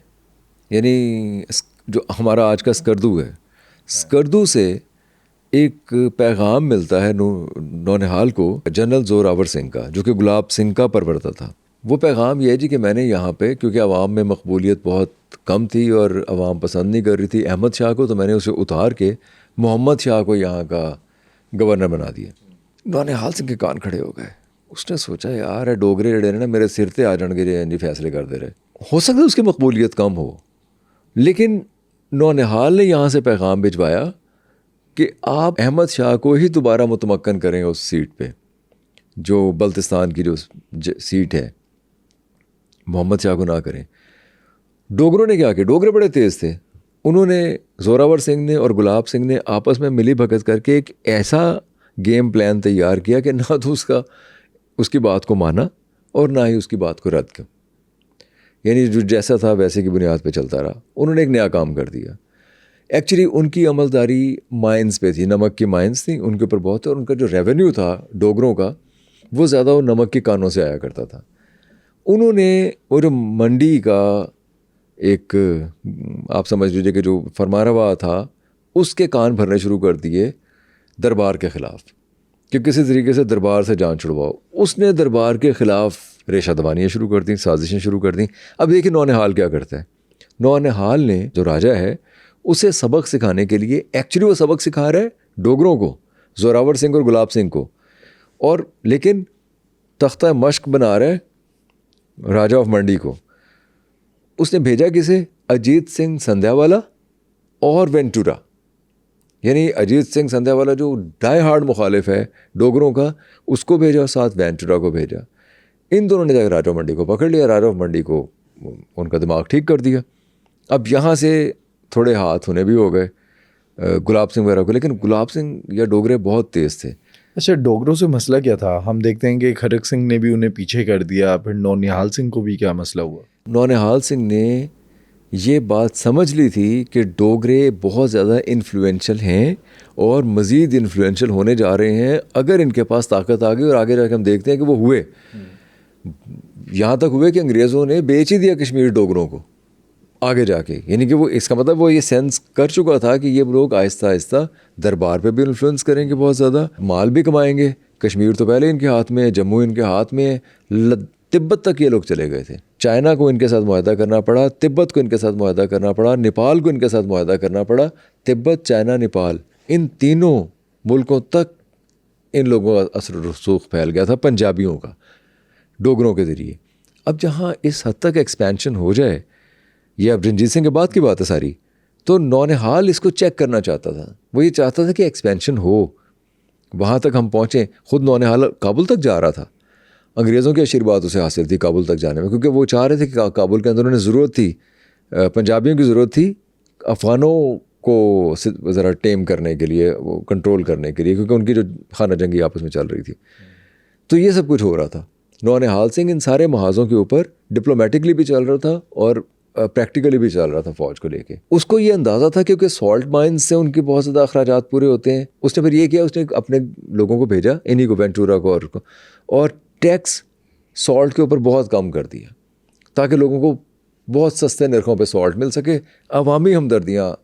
यानी जो हमारा आज का स्कर्दू है, स्कर्दू से एक पैगाम मिलता है नौनिहाल को जनरल जोरावर सिंह का, जो कि गुलाब सिंह का परवरता था। वो पैगाम ये है जी कि मैंने यहाँ पे, क्योंकि अवाम में मकबूलियत बहुत कम थी और अवाम पसंद नहीं कर रही थी अहमद शाह को, तो मैंने उसे उतार के मोहम्मद शाह को यहाँ का गवर्नर बना दिया। नौनिहाल सिंह के कान खड़े हो गए। उसने सोचा यार डोगरे जड़े ने ना मेरे सिर ते आ जाएंगे जी फैसले करते रहे। हो सकता है उसकी मकबूलियत कम हो, लेकिन नौनिहाल ने यहाँ से पैगाम भिजवाया कि आप अहमद शाह को ही दोबारा मुतमक्कन करें उस सीट पे, जो बल्तिस्तान की जो सीट है, मोहम्मद शाह को ना करें। डोगरों ने क्या किया, डोगरे बड़े तेज़ थे, उन्होंने जोरावर सिंह ने और गुलाब सिंह ने आपस में मिली भगत करके एक ऐसा गेम प्लान तैयार किया कि ना तो उसकी बात को माना और ना ही उसकी बात को रद्द किया, यानी जो जैसा था वैसे की बुनियाद पे चलता रहा। उन्होंने एक नया काम कर दिया। एक्चुअली उनकी अमलदारी माइंस पे थी, नमक की माइंस थी उनके ऊपर बहुत, और उनका जो रेवेन्यू था डोगरों का वो ज़्यादा वो नमक की कानों से आया करता था। उन्होंने वो जो मंडी का एक, आप समझ लीजिए कि जो फरमारवा था, उसके कान भरने शुरू कर दिए दरबार के ख़िलाफ़ कि किसी तरीके से दरबार से जान छुड़वाओ। उसने दरबार के ख़िलाफ़ रेशा दबानियाँ शुरू कर दी, साजिशें शुरू कर दी। अब देखिए नौनिहाल क्या करता है। नौनिहाल ने जो राजा है उसे सबक सिखाने के लिए, एक्चुअली वो सबक सिखा रहा है डोगरों को, जोरावर सिंह और गुलाब सिंह को, और लेकिन तख्ता मश्क बना रहा है राजा ऑफ मंडी को। उसने भेजा किसे, अजीत सिंह संध्यावाला और वेंटुरा, यानी अजीत सिंह संध्यावाला जो डाई हार्ड मुखालिफ है डोगरों का, उसको भेजा, साथ वेंटुरा को भेजा। इन दोनों ने जाकर राजा ऑफ मंडी को पकड़ लिया, राजा ऑफ मंडी को उनका दिमाग ठीक कर दिया। अब यहाँ से थोड़े हाथ होने भी हो गए गुलाब सिंह वगैरह को, लेकिन गुलाब सिंह या डोगरे बहुत तेज़ थे। अच्छा, डोगरों से मसला क्या था? हम देखते हैं कि खड़क सिंह ने भी उन्हें पीछे कर दिया, फिर नौनिहाल सिंह को भी क्या मसला हुआ? नौनिहाल सिंह ने ये बात समझ ली थी कि डोगरे बहुत ज़्यादा इन्फ्लुएंशियल हैं और मज़ीद इन्फ्लुएंशियल होने जा रहे हैं अगर इनके पास ताकत आ गई। और आगे जाके हम देखते हैं कि वो हुए, यहाँ तक हुए कि अंग्रेज़ों ने बेच ही दिया कश्मीर डोगरों को आगे जाके। यानी कि वो, इसका मतलब वो ये सेंस कर चुका था कि ये लोग आहिस्ता आहिस्ता दरबार पे भी इन्फ्लुएंस करेंगे, बहुत ज़्यादा माल भी कमाएंगे। कश्मीर तो पहले इनके हाथ में है, जम्मू इनके हाथ में है, तिब्बत तक ये लोग चले गए थे। चाइना को इनके साथ मुआहदा करना पड़ा, तिब्बत को इनके साथ मुआहदा करना पड़ा, नेपाल को इनके साथ मुआहदा करना पड़ा। तिब्बत, चाइना, नेपाल, इन तीनों मुल्कों तक इन लोगों का असर रसूख फैल गया था पंजाबियों का, डोगरों के ज़रिए। अब जहाँ इस हद तक एक्सपेंशन हो जाए, ये अब रंजीत सिंह के बाद की बात है सारी, तो नौनिहाल इसको चेक करना चाहता था। वो ये चाहता था कि एक्सपेंशन हो, वहाँ तक हम पहुँचें। ख़ुद नौनिहाल काबुल तक जा रहा था, अंग्रेज़ों की आशीर्वाद उसे हासिल थी काबुल तक जाने में, क्योंकि वो चाह रहे थे कि काबुल के अंदर उन्हें ज़रूरत थी, पंजाबियों की ज़रूरत थी अफ़गानों को ज़रा टेम करने के लिए, वो कंट्रोल करने के लिए, क्योंकि उनकी जो खाना जंगी आपस में चल रही थी। तो ये सब कुछ हो रहा था। नौनिहाल सिंह इन सारे महाज़ों के ऊपर डिप्लोमेटिकली भी चल रहा था और प्रैक्टिकली भी चल रहा था फ़ौज को लेके। उसको ये अंदाज़ा था क्योंकि सॉल्ट माइंस से उनके बहुत ज़्यादा अखराजात पूरे होते हैं। उसने फिर ये किया, उसने अपने लोगों को भेजा, इन्हीं को, वेंटूरा को और टैक्स सॉल्ट के ऊपर बहुत कम कर दिया ताकि लोगों को बहुत सस्ते नरखों पे सॉल्ट मिल सके। अवामी हमदर्दियाँ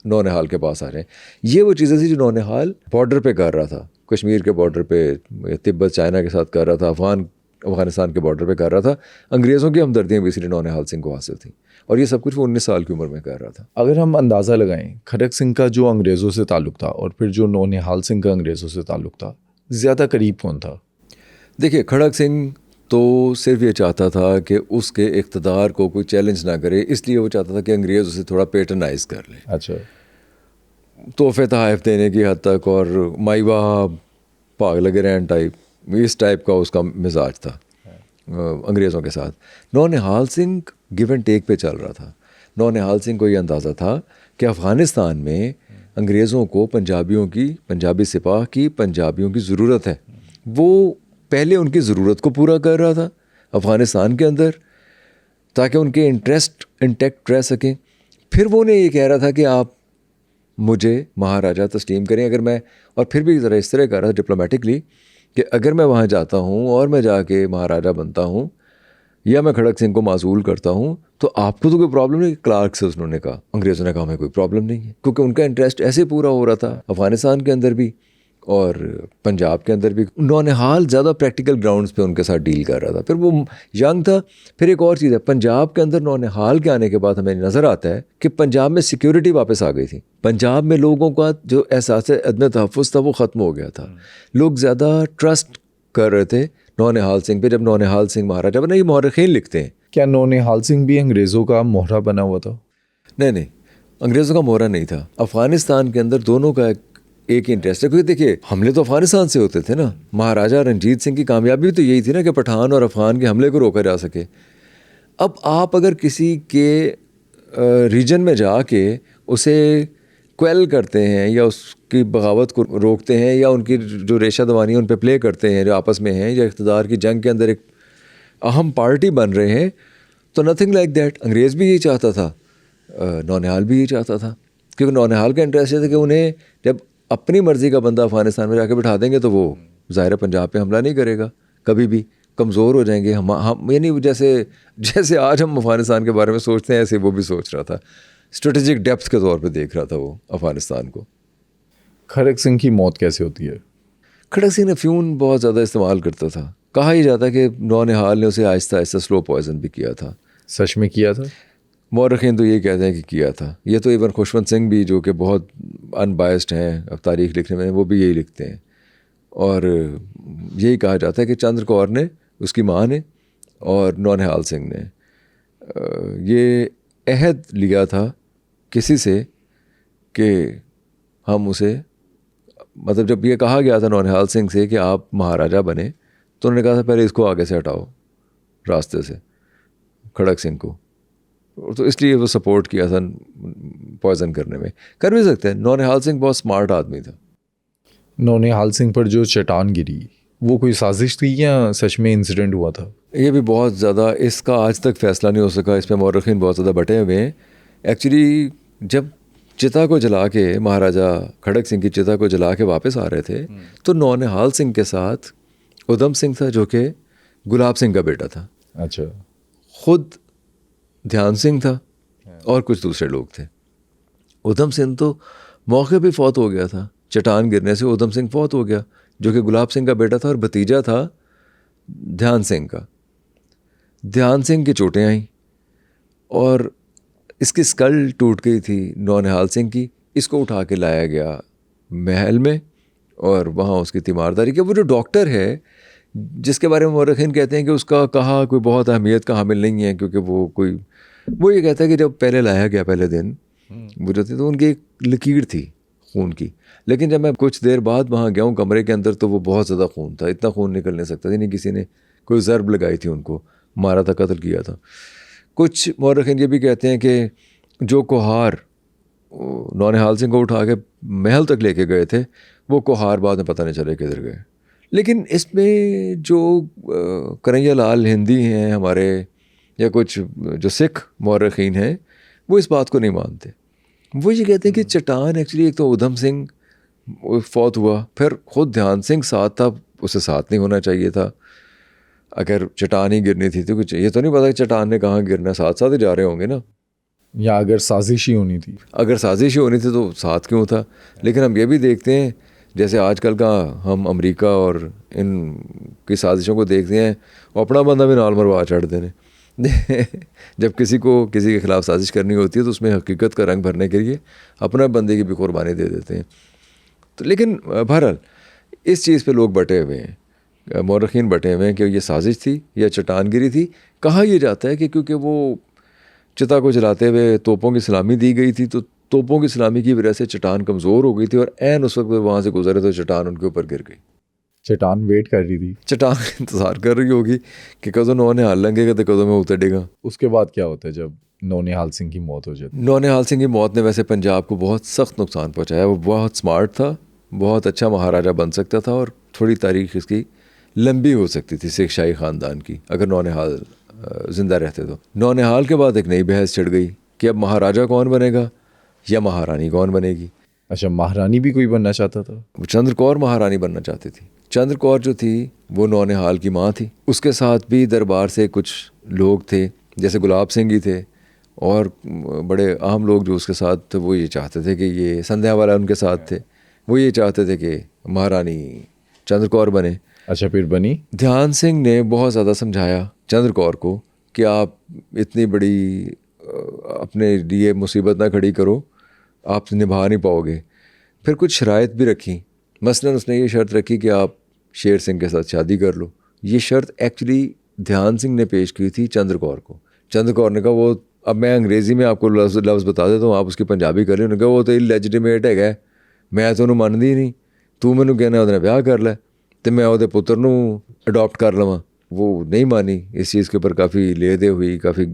नौनिहाल के पास आ रहे हैं। ये वो चीज़ें थी जो नौनिहाल बॉर्डर पे कर रहा था, कश्मीर के बॉर्डर पे, तिब्बत चाइना के साथ कर रहा था, अफ़गानिस्तान के बॉर्डर पे कर रहा था। अंग्रेज़ों की हमदर्दियाँ भी इसलिए नौनिहाल सिंह को हासिल थी, और ये सब कुछ वो 19 साल की उम्र में कर रहा था। अगर हम अंदाज़ा लगाएं, खड़क सिंह का जो अंग्रेज़ों से ताल्लुक़ था और फिर जो नौनिहाल सिंह का अंग्रेज़ों से ताल्लुक़ था, ज़्यादा करीब कौन था? देखिए, खड़क सिंह तो सिर्फ ये चाहता था कि उसके इक़्तिदार को कोई चैलेंज ना करे, इसलिए वो चाहता था कि अंग्रेज़ उसे थोड़ा पेटर्नाइज़ कर ले। अच्छा, तोहफ़े तहाइफ देने की हद तक, और माईवा भाग लगे रहन टाइप, इस टाइप का उसका मिजाज था अंग्रेज़ों के साथ। नौनिहाल सिंह गिव एंड टेक पे चल रहा था। नौनिहाल सिंह को ये अंदाज़ा था कि अफ़गानिस्तान में अंग्रेज़ों को पंजाबी सिपाह की, पंजाबियों की ज़रूरत है। वो पहले उनकी ज़रूरत को पूरा कर रहा था अफ़गानिस्तान के अंदर, ताकि उनके इंटरेस्ट इंटैक्ट रह सकें। फिर वो ने ये कह रहा था कि आप मुझे महाराजा तस्लीम करें अगर मैं, और फिर भी ज़रा इस तरह कर रहा था डिप्लोमेटिकली कि अगर मैं वहाँ जाता हूँ और मैं जाके महाराजा बनता हूँ या मैं खड़क सिंह को मासूल करता हूँ तो आपको तो कोई प्रॉब्लम नहीं। क्लार्क से उन्होंने कहा, अंग्रेज़ों ने कहा हमें कोई प्रॉब्लम नहीं है, क्योंकि उनका इंटरेस्ट ऐसे पूरा हो रहा था अफ़गानिस्तान के अंदर भी और पंजाब के अंदर भी। नौनिहाल ज़्यादा प्रैक्टिकल ग्राउंड्स पे उनके साथ डील कर रहा था। फिर वो यंग था। फिर एक और चीज़ है, पंजाब के अंदर नौनिहाल के आने के बाद हमें नज़र आता है कि पंजाब में सिक्योरिटी वापस आ गई थी। पंजाब में लोगों का जो एहसास अदम तहफ़्फ़ुज़ था वो ख़त्म हो गया था। लोग ज़्यादा ट्रस्ट कर रहे थे नौनिहाल सिंह पे। जब नौनिहाल सिंह महाराजा बने, ये मौरख़ीन लिखते हैं क्या नौनिहाल सिंह भी अंग्रेज़ों का मोहरा बना हुआ था? नहीं, अंग्रेज़ों का मोहरा नहीं था। अफ़गानिस्तान के अंदर दोनों का एक ही इंटरेस्ट है, क्योंकि देखिए हमले तो अफ़गानिस्तान से होते थे ना। महाराजा रंजीत सिंह की कामयाबी तो यही थी ना कि पठान और अफ़गान के हमले को रोका जा सके। अब आप अगर किसी के रीजन में जाके उसे क्वेल करते हैं या उसकी बगावत को रोकते हैं या उनकी जो रेशा दवानी उन पर प्ले करते हैं जो आपस में हैं, या इक़्तिदार की जंग के अंदर एक अहम पार्टी बन रहे हैं, तो नथिंग लाइक दैट। अंग्रेज़ भी यही चाहता था, नौनिहाल भी यही चाहता था, क्योंकि नौनिहाल का इंटरेस्ट ये था कि उन्हें जब अपनी मर्ज़ी का बंदा अफ़गानिस्तान में जाके बिठा देंगे तो वो ज़ाहिर पंजाब पे हमला नहीं करेगा कभी भी, कमज़ोर हो जाएंगे हम यानी जैसे आज हम अफ़गानिस्तान के बारे में सोचते हैं ऐसे वो भी सोच रहा था। स्ट्रेटेजिक डेप्थ के तौर पे देख रहा था वो अफ़गानिस्तान को। खड़क सिंह की मौत कैसे होती है? खड़क सिंह अफ्यून बहुत ज़्यादा इस्तेमाल करता था। कहा ही जाता है कि नौनिहाल ने उसे आहिस्ता आहिस्ता स्लो पॉइजन भी किया था। सच में किया था? मौरखीन तो ये कहते हैं कि किया था। ये तो इवन खुशवंत सिंह भी, जो कि बहुत अनबायस्ड हैं अब तारीख़ लिखने में, वो भी यही लिखते हैं। और यही कहा जाता है कि चंद्र कौर ने, उसकी माँ ने, और नौनिहाल सिंह ने ये अहद लिया था किसी से कि हम उसे, मतलब जब ये कहा गया था नौनिहाल सिंह से कि आप महाराजा बने, तो उन्होंने कहा था पहले इसको आगे से हटाओ रास्ते से, खड़क सिंह को। तो इसलिए वो सपोर्ट किया था पॉइजन करने में। कर भी सकते हैं, नौनिहाल सिंह बहुत स्मार्ट आदमी था। नौनिहाल सिंह पर जो चट्टान गिरी वो कोई साजिश थी या सच में इंसिडेंट हुआ था? ये भी बहुत ज़्यादा, इसका आज तक फैसला नहीं हो सका। इस पर मौरखीन बहुत ज़्यादा बटे हुए हैं। एक्चुअली जब चिता को जला के, महाराजा खड़क सिंह की चिता को जला के वापस आ रहे थे, तो नौनिहाल सिंह के साथ उधम सिंह था जो कि गुलाब सिंह का बेटा था। अच्छा। खुद ध्यान सिंह था और कुछ दूसरे लोग थे। उधम सिंह तो मौके पे फौत हो गया था, चट्टान गिरने से उधम सिंह फौत हो गया, जो कि गुलाब सिंह का बेटा था और भतीजा था ध्यान सिंह का। ध्यान सिंह की चोटें आईं और इसकी स्कल टूट गई थी नौनिहाल सिंह की। इसको उठा के लाया गया महल में और वहाँ उसकी तीमारदारी की। वो जो डॉक्टर है जिसके बारे में मौरखीन कहते हैं कि उसका कहा कोई बहुत अहमियत का हामिल नहीं है, क्योंकि वो ये कहता है कि जब पहले लाया गया पहले दिन वो जो थे तो उनकी एक लकीर थी खून की, लेकिन जब मैं कुछ देर बाद वहाँ गया हूँ कमरे के अंदर तो वो बहुत ज़्यादा खून था, इतना खून निकल नहीं सकता था, नहीं किसी ने कोई ज़रब लगाई थी, उनको मारा था, कत्ल किया था। कुछ मौरखीन ये भी कहते हैं कि जो कोहार नौनिहाल सिंह को उठा के महल तक लेके गए थे, वो कोहार बाद में पता नहीं चले किधर गए। लेकिन इसमें जो कन्हैया लाल हिंदी हैं हमारे, या कुछ जो सिख मौरखीन हैं, वो इस बात को नहीं मानते। वो ये कहते हैं कि चट्टान एक्चुअली, एक तो उधम सिंह फौत हुआ, फिर खुद ध्यान सिंह साथ था, उसे साथ नहीं होना चाहिए था। अगर चट्टान ही गिरनी थी तो कुछ ये तो नहीं पता कि चट्टान ने कहाँ गिरना, साथ साथ ही जा रहे होंगे ना। या अगर साजिश ही होनी थी, अगर साजिश ही होनी थी तो साथ क्यों था। लेकिन हम ये भी देखते हैं, जैसे आजकल का हम अमेरिका और इन की साजिशों को देखते हैं, और अपना बंदा भी नाल मरवा चढ़ देने जब किसी को किसी के ख़िलाफ़ साजिश करनी होती है तो उसमें हकीकत का रंग भरने के लिए अपना बंदे की भी कुर्बानी दे देते हैं। तो लेकिन बहरहाल इस चीज़ पे लोग बटे हुए हैं, मौरखीन बटे हुए हैं कि ये साजिश थी या चट्टानगिरी थी। कहा यह जाता है कि क्योंकि वो चिता को जलाते हुए तोपों की सलामी दी गई थी, तो तोपों की सलामी की वजह से चट्टान कमज़ोर हो गई थी और ऐन उस वक्त वहाँ से गुजरे तो चट्टान उनके ऊपर गिर गई। चट्टान वेट कर रही थी, चट्टान इंतज़ार कर रही होगी कि कदों नौनिहाल लंघेगा तो कदों में उतरेगा। उसके बाद क्या होता है जब नौनिहाल सिंह की मौत हो जाती है? नौनिहाल सिंह की मौत ने वैसे पंजाब को बहुत सख्त नुकसान पहुँचाया। वो बहुत स्मार्ट था, बहुत अच्छा महाराजा बन सकता था और थोड़ी तारीख इसकी लंबी हो सकती थी सिख शाही ख़ानदान की, अगर नौनिहाल ज़िंदा रहते तो। नौनिहाल के बाद एक नई बहस छिड़ गई कि अब महाराजा कौन बनेगा या महारानी कौन बनेगी। अच्छा, महारानी भी कोई बनना चाहता था? वो चंद्र कौर महारानी बनना चाहती थी। चंद्र कौर जो थी वो नौनिहाल की माँ थी। उसके साथ भी दरबार से कुछ लोग थे, जैसे गुलाब सिंह ही थे और बड़े अहम लोग जो उसके साथ थे। वो ये चाहते थे कि ये संध्या वाला उनके साथ थे, वो ये चाहते थे कि महारानी चंद्र कौर बने। अच्छा, फिर बनी? ध्यान सिंह ने बहुत ज़्यादा समझाया चंद्र कौर को कि आप इतनी बड़ी अपने लिए मुसीबत ना खड़ी करो, आप निभा नहीं पाओगे। फिर कुछ शराइत भी रखी, मसलन उसने ये शर्त रखी कि आप शेर सिंह के साथ शादी कर लो। ये शर्त एक्चुअली ध्यान सिंह ने पेश की थी चंद्र कौर को। चंद्र कौर ने कहा वो, अब मैं अंग्रेज़ी में आपको लफ्ज़ बता देता हूँ, आप उसकी पंजाबी कर लें। उन्होंने कहा वो तो इलैजिटिमेट है, मैं तो ਉਹਨੂੰ ਮੰਨਦੀ नहीं, तू मैनू कहना ਉਹਦੇ ਨਾਲ ਵਿਆਹ कर लै तो मैं ਉਹਦੇ ਪੁੱਤਰ ਨੂੰ अडॉप्ट कर लवां। वो नहीं मानी। इस चीज़ के ऊपर काफ़ी लेदे हुई, काफ़ी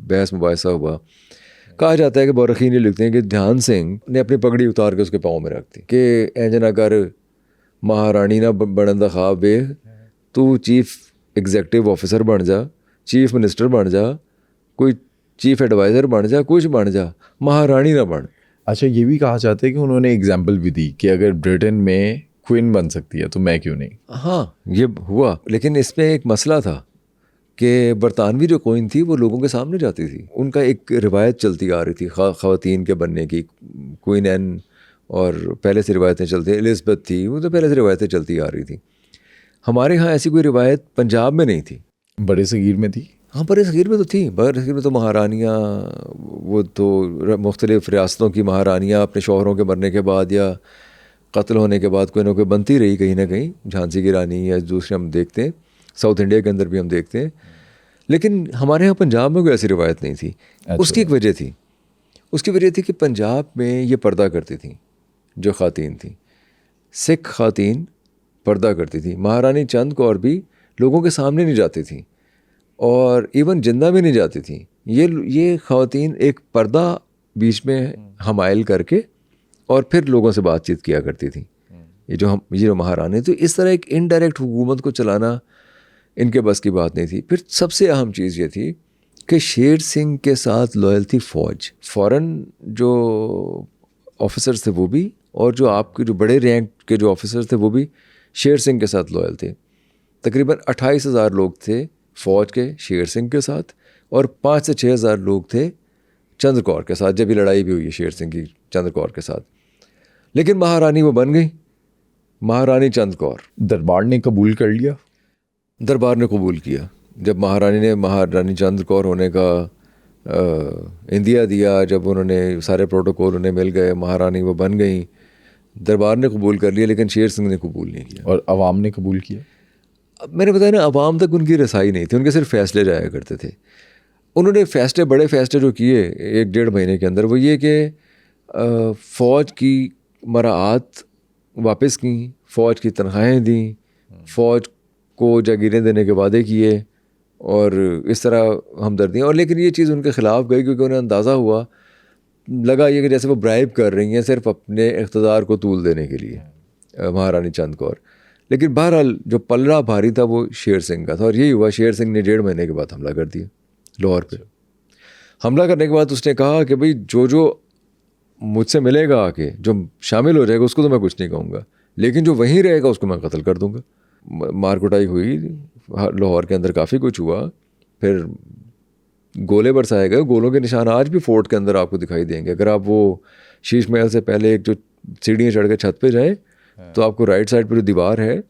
बहस मुबासा हुआ। कहा जाता है कि बौरखीन लिखते हैं कि ध्यान सिंह ने अपनी पगड़ी उतार के उसके पाँव में रख दी कि इंज ना कर, महारानी ना बनन दा ख्वाब वेख, तू चीफ एग्जैक्टिव ऑफिसर बन जा, चीफ मिनिस्टर बन जा, कोई चीफ एडवाइज़र बन जा, कुछ बन जा, महारानी ना बन। अच्छा, ये भी कहा जाता है कि उन्होंने एग्जाम्पल भी दी कि अगर ब्रिटेन में क्वीन बन सकती है तो मैं क्यों नहीं। हाँ, ये हुआ, लेकिन इसमें एक मसला था कि बरतानवी जो क्वीन थी वो लोगों के सामने जाती थी। उनका एक रिवायत चलती आ रही थी ख़वातीन के बनने की, क्वीन एन, और पहले से रिवायतें चलती, एलिज़ाबेथ थी, वो तो पहले से रिवायतें चलती आ रही थी। हमारे यहाँ ऐसी कोई रिवायत पंजाब में नहीं थी। बड़े सगीर में थी। हाँ, बड़े सगीर में तो थी। बड़े सगीर में तो महारानियाँ, वो तो मुख्तलिफ़ रियासतों की महारानियाँ अपने शौहरों के मरने के बाद या कत्ल होने के बाद कोई ना कोई बनती रही कहीं ना कहीं। झांसी की रानी या दूसरे हम देखते हैं, साउथ इंडिया के अंदर भी हम देखते हैं, लेकिन हमारे यहाँ पंजाब में कोई ऐसी रिवायत नहीं थी। उसकी एक वजह थी, उसकी वजह थी कि पंजाब में ये पर्दा करती थी जो ख़ातीन थी, सिख ख़ातीन पर्दा करती थी। महारानी चंद कौर भी लोगों के सामने नहीं जाती थी और इवन जिंदा भी नहीं जाती थी। ये ख़वातीन एक पर्दा बीच में हमायल करके और फिर लोगों से बातचीत किया करती थी। ये जो महारानी, तो इस तरह एक इनडायरेक्ट हुकूमत को चलाना इनके बस की बात नहीं थी। फिर सबसे अहम चीज़ ये थी कि शेर सिंह के साथ लॉयल थी फ़ौज, फ़ॉरेन जो ऑफिसर्स थे वो भी, और जो आपके जो बड़े रैंक के जो ऑफिसर्स थे वो भी शेर सिंह के साथ लॉयल थे। तकरीबन 28,000 लोग थे फ़ौज के शेर सिंह के साथ, और 5 से 6,000 लोग थे चंद्र कौर के साथ, जब भी लड़ाई भी हुई है शेर सिंह की चंद्र कौर के साथ। लेकिन महारानी वो बन गई, महारानी चंद कौर। दरबार ने कबूल कर लिया। दरबार ने कबूल किया। जब महारानी ने महारानी चंद कौर होने का इंदिया दिया, जब उन्होंने सारे प्रोटोकॉल उन्हें मिल गए, महारानी वो बन गई, दरबार ने कबूल कर लिया, लेकिन शेर सिंह ने कबूल नहीं किया। और अवाम ने कबूल किया। अब मैंने बताया ना, अवाम तक उनकी रसाई नहीं थी, उनके सिर्फ फैसले जाया करते थे। उन्होंने फैसले, बड़े फैसले जो किए 1-1.5 महीने के अंदर, वो ये कि फ़ौज की मराआत वापस की, फ़ौज की तनख्वाहें दी, फ़ौज को जागीरें देने के वादे किए, और इस तरह हमदर्दियाँ। और लेकिन ये चीज़ उनके ख़िलाफ़ गई, क्योंकि उन्हें अंदाज़ा हुआ, लगा ये कि जैसे वो ब्राइब कर रही हैं सिर्फ अपने इक़्तिदार को तूल देने के लिए, महारानी चंद कौर। लेकिन बहरहाल जो पलड़ा भारी था वो शेर सिंह का था, और यही हुआ। शेर सिंह ने 1.5 महीने के बाद हमला कर दिया लाहौर पे। हमला करने के बाद उसने कहा कि भाई जो मुझसे मिलेगा आके, जो शामिल हो जाएगा उसको तो मैं कुछ नहीं कहूँगा, लेकिन जो वहीं रहेगा उसको मैं कत्ल कर दूँगा। मार कुटाई हुई लाहौर के अंदर, काफ़ी कुछ हुआ। फिर गोले बरसाए गए। गोलों के निशान आज भी फोर्ट के अंदर आपको दिखाई देंगे। अगर आप वो शीश महल से पहले एक जो सीढ़ियाँ चढ़ के छत पे जाएँ तो आपको राइट साइड पर जो दीवार है,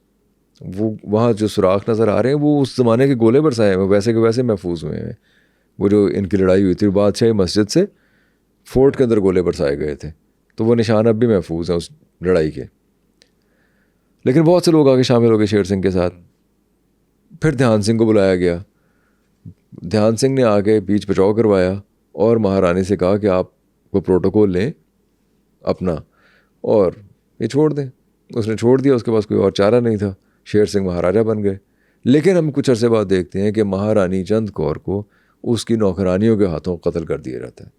वो वहाँ जो सुराख नज़र आ रहे हैं, वो उस ज़माने के गोले बरसाए हुए वैसे के वैसे महफूज हुए हैं। वो जो इनकी लड़ाई हुई थी बादशाही मस्जिद से, फोर्ट के अंदर गोले बरसाए गए थे, तो वो निशान अब भी महफूज हैं उस लड़ाई के। लेकिन बहुत से लोग आगे शामिल हो गए शेर सिंह के साथ। फिर ध्यान सिंह को बुलाया गया। ध्यान सिंह ने आके बीच बचाव करवाया और महारानी से कहा कि आप वो प्रोटोकॉल लें अपना और ये छोड़ दें। उसने छोड़ दिया, उसके पास कोई और चारा नहीं था। शेर सिंह महाराजा बन गए। लेकिन हम कुछ अरसे बाद देखते हैं कि महारानी चंद कौर को उसकी नौकरानियों के हाथों कत्ल कर दिया जाता है,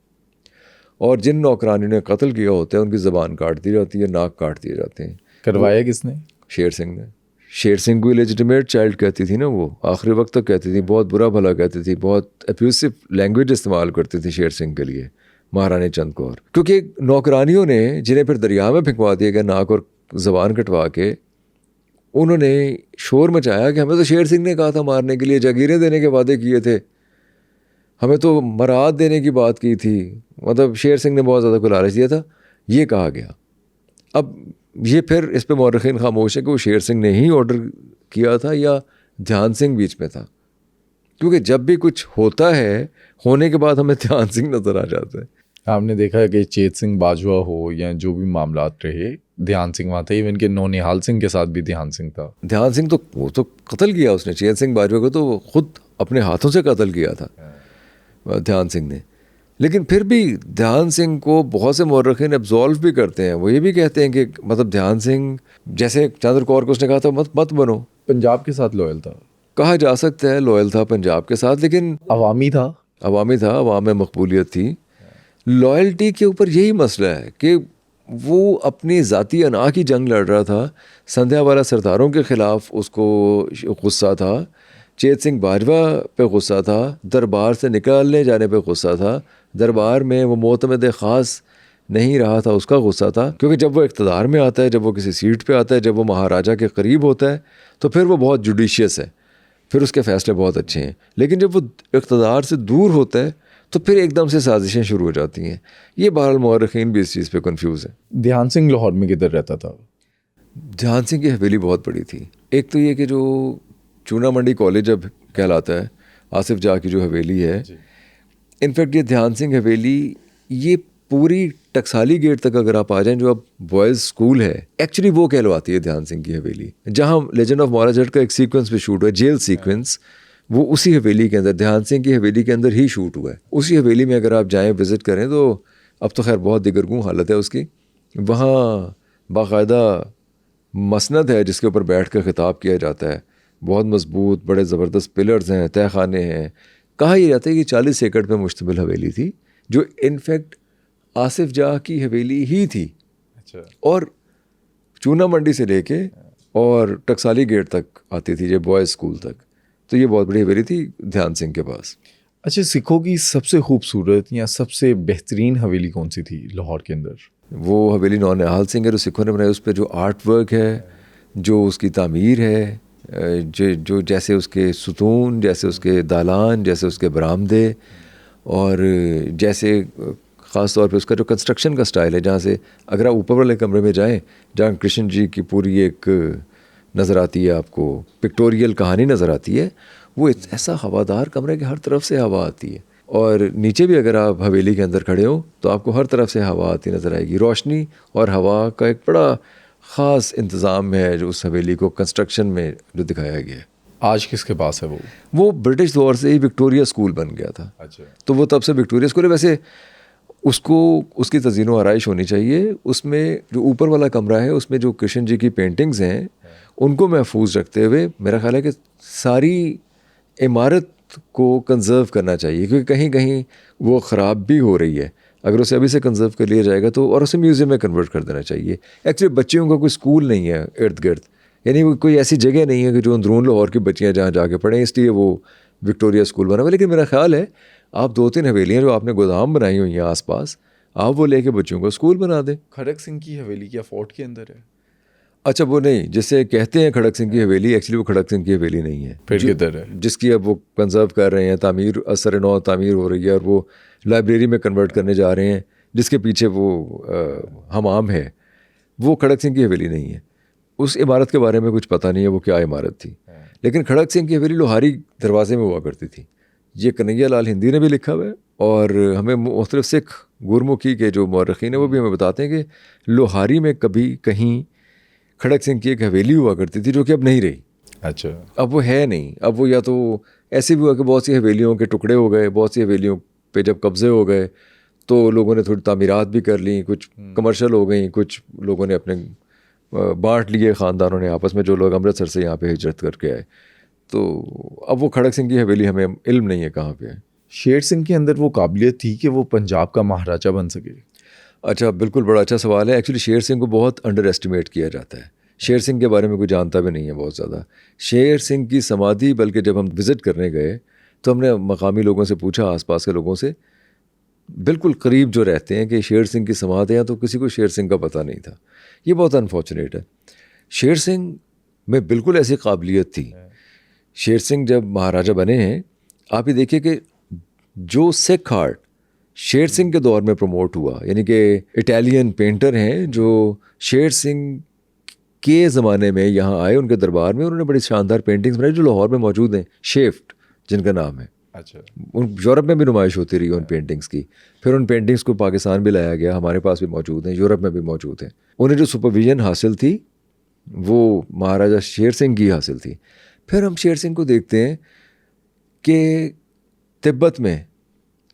और जिन नौकरानियों ने कत्ल किया होता है उनकी ज़बान काट दी जाती है, नाक काट दिए जाते हैं। करवाया किसने? शेर सिंह ने। शेर सिंह को लेजिटिमेट चाइल्ड कहती थी ना, वो आखिरी वक्त तक कहती थी, बहुत बुरा भला कहती थी, बहुत अब्यूसिव लैंग्वेज इस्तेमाल करती थी शेर सिंह के लिए महारानी चंद कौर। क्योंकि नौकरानियों ने, जिन्हें फिर दरिया में फेंकवा दिया गया नाक और ज़बान कटवा के, उन्होंने शोर मचाया कि हमें तो शेर सिंह ने कहा था मारने के लिए, जागीरें देने के वादे किए थे, हमें तो मराद देने की बात की थी, मतलब शेर सिंह ने बहुत ज़्यादा को लालच दिया था, ये कहा गया। अब ये फिर इस पे मौरख़ीन खामोश है कि वो शेर सिंह ने ही ऑर्डर किया था या ध्यान सिंह बीच में था, क्योंकि जब भी कुछ होता है, होने के बाद हमें ध्यान सिंह नज़र आ जाता है। आपने देखा है कि चेत सिंह बाजवा हो या जो भी मामलात रहे, ध्यान सिंह वहाँ थे, इवन के नौनिहाल सिंह के साथ भी ध्यान सिंह था। ध्यान सिंह तो वो तो कत्ल किया उसने, चेतन सिंह बाजवा को तो वो खुद अपने हाथों से कत्ल किया था ध्यान सिंह ने। लेकिन फिर भी ध्यान सिंह को बहुत से मौरखीन एब्जॉल्व भी करते हैं। वो ये भी कहते हैं कि मतलब ध्यान सिंह जैसे चंद्र कौर को उसने कहा था मत बनो, पंजाब के साथ लॉयल था, कहा जा सकता है लॉयल था पंजाब के साथ, लेकिन अवामी था, अवाम में मकबूलियत थी। लॉयल्टी के ऊपर यही मसला है कि वो अपनी ज़ाती अना की जंग लड़ रहा था, संध्या वाला सरदारों के ख़िलाफ़ उसको गुस्सा था, चेत सिंह बाजवा पे गुस्सा था, दरबार से निकालने जाने पे गुस्सा था, दरबार में वो मोतमद ख़ास नहीं रहा था उसका गुस्सा था, क्योंकि जब वो इक़्तिदार में आता है, जब वो किसी सीट पे आता है, जब वो महाराजा के करीब होता है तो फिर वो बहुत जुडिशियस है, फिर उसके फ़ैसले बहुत अच्छे हैं। लेकिन जब वो इक़्तिदार से दूर होता है तो फिर एकदम से साजिशें शुरू हो जाती हैं। ये बहरहाल मौरखीन भी इस चीज़ पे कंफ्यूज है। ध्यान सिंह लाहौर में किधर रहता था? ध्यान सिंह की हवेली बहुत बड़ी थी। एक तो ये कि जो चूना मंडी कॉलेज अब कहलाता है, आसिफ जाह की जो हवेली है, इनफैक्ट ये ध्यान सिंह हवेली ये पूरी टकसाली गेट तक अगर आप आ जाएं, जो अब बॉयज़ स्कूल है, एक्चुअली वो कहलवाती है ध्यान सिंह की हवेली। जहाँ लेजेंड ऑफ महाराज का एक सीक्वेंस भी शूट हुआ, जेल सीक्वेंस, वो उसी हवेली के अंदर, ध्यान सिंह की हवेली के अंदर ही शूट हुआ है। उसी हवेली में अगर आप जाएं, विज़िट करें, तो अब तो खैर बहुत दिगरगूं हालत है उसकी। वहाँ बाकायदा मसनद है जिसके ऊपर बैठ कर ख़िताब किया जाता है, बहुत मजबूत, बड़े ज़बरदस्त पिलर्स हैं, तहखाने हैं। कहा यह जाता है कि 40 एकड़ पर मुश्तमिल हवेली थी, जो इनफैक्ट आसिफ जाह की हवेली ही थी। अच्छा। और चूना मंडी से लेके और टकसाली गेट तक आती थी, ये बॉयज़ स्कूल तक। तो ये बहुत बड़ी हवेली थी ध्यान सिंह के पास। अच्छा, सिखों की सबसे खूबसूरत या सबसे बेहतरीन हवेली कौन सी थी लाहौर के अंदर? वो हवेली नौनिहाल सिंह है, जो सिखों ने बनाई। उस पर जो आर्ट वर्क है, जो उसकी तामीर है, जो जैसे उसके सुतून, जैसे उसके दालान, जैसे उसके बरामदे, और जैसे ख़ास तौर पे उसका जो कंस्ट्रक्शन का स्टाइल है, जहाँ से अगर आप ऊपर वाले कमरे में जाएं, जहाँ कृष्ण जी की पूरी एक नज़र आती है, आपको पिक्टोरियल कहानी नज़र आती है, वो ऐसा हवादार कमरा है कि हर तरफ से हवा आती है। और नीचे भी अगर आप हवेली के अंदर खड़े हो तो आपको हर तरफ से हवा आती नज़र आएगी। रोशनी और हवा का एक बड़ा ख़ास इंतज़ाम है जो उस हवेली को कंस्ट्रक्शन में जो दिखाया गया है। आज किसके पास है वो? वो ब्रिटिश दौर से ही विक्टोरिया स्कूल बन गया था। अच्छा। तो वो तब से विक्टोरिया स्कूल है। वैसे उसको उसकी तज़ीन व आराइश होनी चाहिए। उसमें जो ऊपर वाला कमरा है, उसमें जो कृष्ण जी की पेंटिंग्स हैं उनको महफूज रखते हुए मेरा ख्याल है कि सारी इमारत को कंज़र्व करना चाहिए, क्योंकि कहीं कहीं वो ख़राब भी हो रही है। अगर उसे अभी से कंज़र्व कर लिया जाएगा तो, और उसे म्यूज़ियम में कन्वर्ट कर देना चाहिए। एक्चुअली बच्चियों का कोई स्कूल नहीं है इर्द गिर्द, यानी वो कोई ऐसी जगह नहीं है कि जो अंदरून लाहौर की बच्चियाँ जहाँ जाके पढ़ें, इसलिए वो विक्टोरिया स्कूल बना हुआ। लेकिन मेरा ख्याल है आप 2-3 हवेलियाँ जो आपने गोदाम बनाई हुई हैं आसपास, आप वो लेके बच्चों को स्कूल बना दें। खड़क सिंह की हवेली क्या फोर्ट के अंदर है? अच्छा, वो नहीं, जिसे कहते हैं खड़क सिंह की हवेली, एक्चुअली वो खड़क सिंह की हवेली नहीं है। फिर किधर है? जिसकी अब वो कंजर्व कर रहे हैं, तामीर असर नौ तामीर हो रही है और वो लाइब्रेरी में कन्वर्ट करने जा रहे हैं, जिसके पीछे वो हमाम है, वो खड़क सिंह की हवेली नहीं है। उस इमारत के बारे में कुछ पता नहीं है वो क्या इमारत थी। लेकिन खड़क सिंह की हवेली लोहारी दरवाजे में हुआ करती थी। ये कन्हैया लाल हिंदी ने भी लिखा हुआ है, और हमें मुख्तलिफ सिख गुरमुखी के जो मौरखीन हैं वो भी हमें बताते हैं कि लोहारी में कभी कहीं खड़क सिंह की एक हवेली हुआ करती थी, जो कि अब नहीं रही। अच्छा। अब वो है नहीं। अब वो या तो ऐसे भी हुआ कि बहुत सी हवेलियों के टुकड़े हो गए, बहुत सी हवेलियों पे जब कब्ज़े हो गए तो लोगों ने थोड़ी तामीरात भी कर ली, कुछ कमर्शियल हो गई, कुछ लोगों ने अपने बांट लिए, ख़ानदानों ने आपस में, जो लोग अमृतसर से यहाँ पे हिजरत करके आए। तो अब वो खड़क सिंह की हवेली हमें इल्म नहीं है कहाँ पे है। शेर सिंह के अंदर वो काबिलियत थी कि वो पंजाब का महाराजा बन सके? अच्छा, बिल्कुल, बड़ा अच्छा सवाल है। एक्चुअली शेर सिंह को बहुत अंडर एस्टिमेट किया जाता है। शेर सिंह के बारे में कोई जानता भी नहीं है बहुत ज़्यादा। शेर सिंह की समाधि, बल्कि जब हम विज़िट करने गए तो हमने मकामी लोगों से पूछा, आसपास के लोगों से, बिल्कुल करीब जो रहते हैं, कि शेर सिंह की समाधि है, तो किसी को शेर सिंह का पता नहीं था। ये बहुत अनफॉर्चुनेट है। शेर सिंह में बिल्कुल ऐसी काबिलियत थी। शेर सिंह जब महाराजा बने हैं, आप ये देखिए कि जो सिख आर्ट शेर सिंह के दौर में प्रमोट हुआ, यानी कि इटालियन पेंटर हैं जो शेर सिंह के ज़माने में यहाँ आए, उनके दरबार में उन्होंने बड़ी शानदार पेंटिंग्स बनाई जो लाहौर में मौजूद हैं। शेफ्ट जिनका नाम है, अच्छा। यूरोप में भी नुमाइश होती रही उन पेंटिंग्स की। फिर उन पेंटिंग्स को पाकिस्तान भी लाया गया, हमारे पास भी मौजूद हैं, यूरोप में भी मौजूद हैं। उन्हें जो सुपरविजन हासिल थी वो महाराजा शेर सिंह की हासिल थी। फिर हम शेर सिंह को देखते हैं कि तिब्बत में,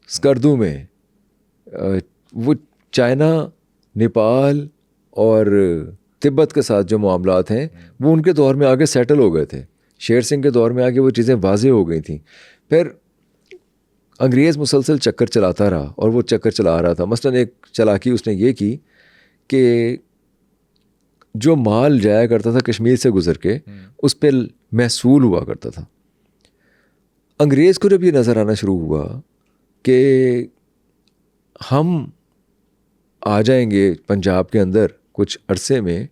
स्कर्दू में, वो चाइना, नेपाल और तिब्बत के साथ जो मामलात हैं वो उनके दौर में आगे सेटल हो गए थे। शेर सिंह के दौर में आगे वो चीज़ें वाज़ेह हो गई थी। फिर अंग्रेज़ मुसलसल चक्कर चलाता रहा और वो चक्कर चला रहा था। मसलन एक चालाकी उसने ये की कि जो माल जाया करता था कश्मीर से गुजर के, उस पर महसूल हुआ करता था। अंग्रेज़ को जब ये नज़र आना शुरू हुआ कि हम आ जाएंगे पंजाब के अंदर कुछ अरसे में,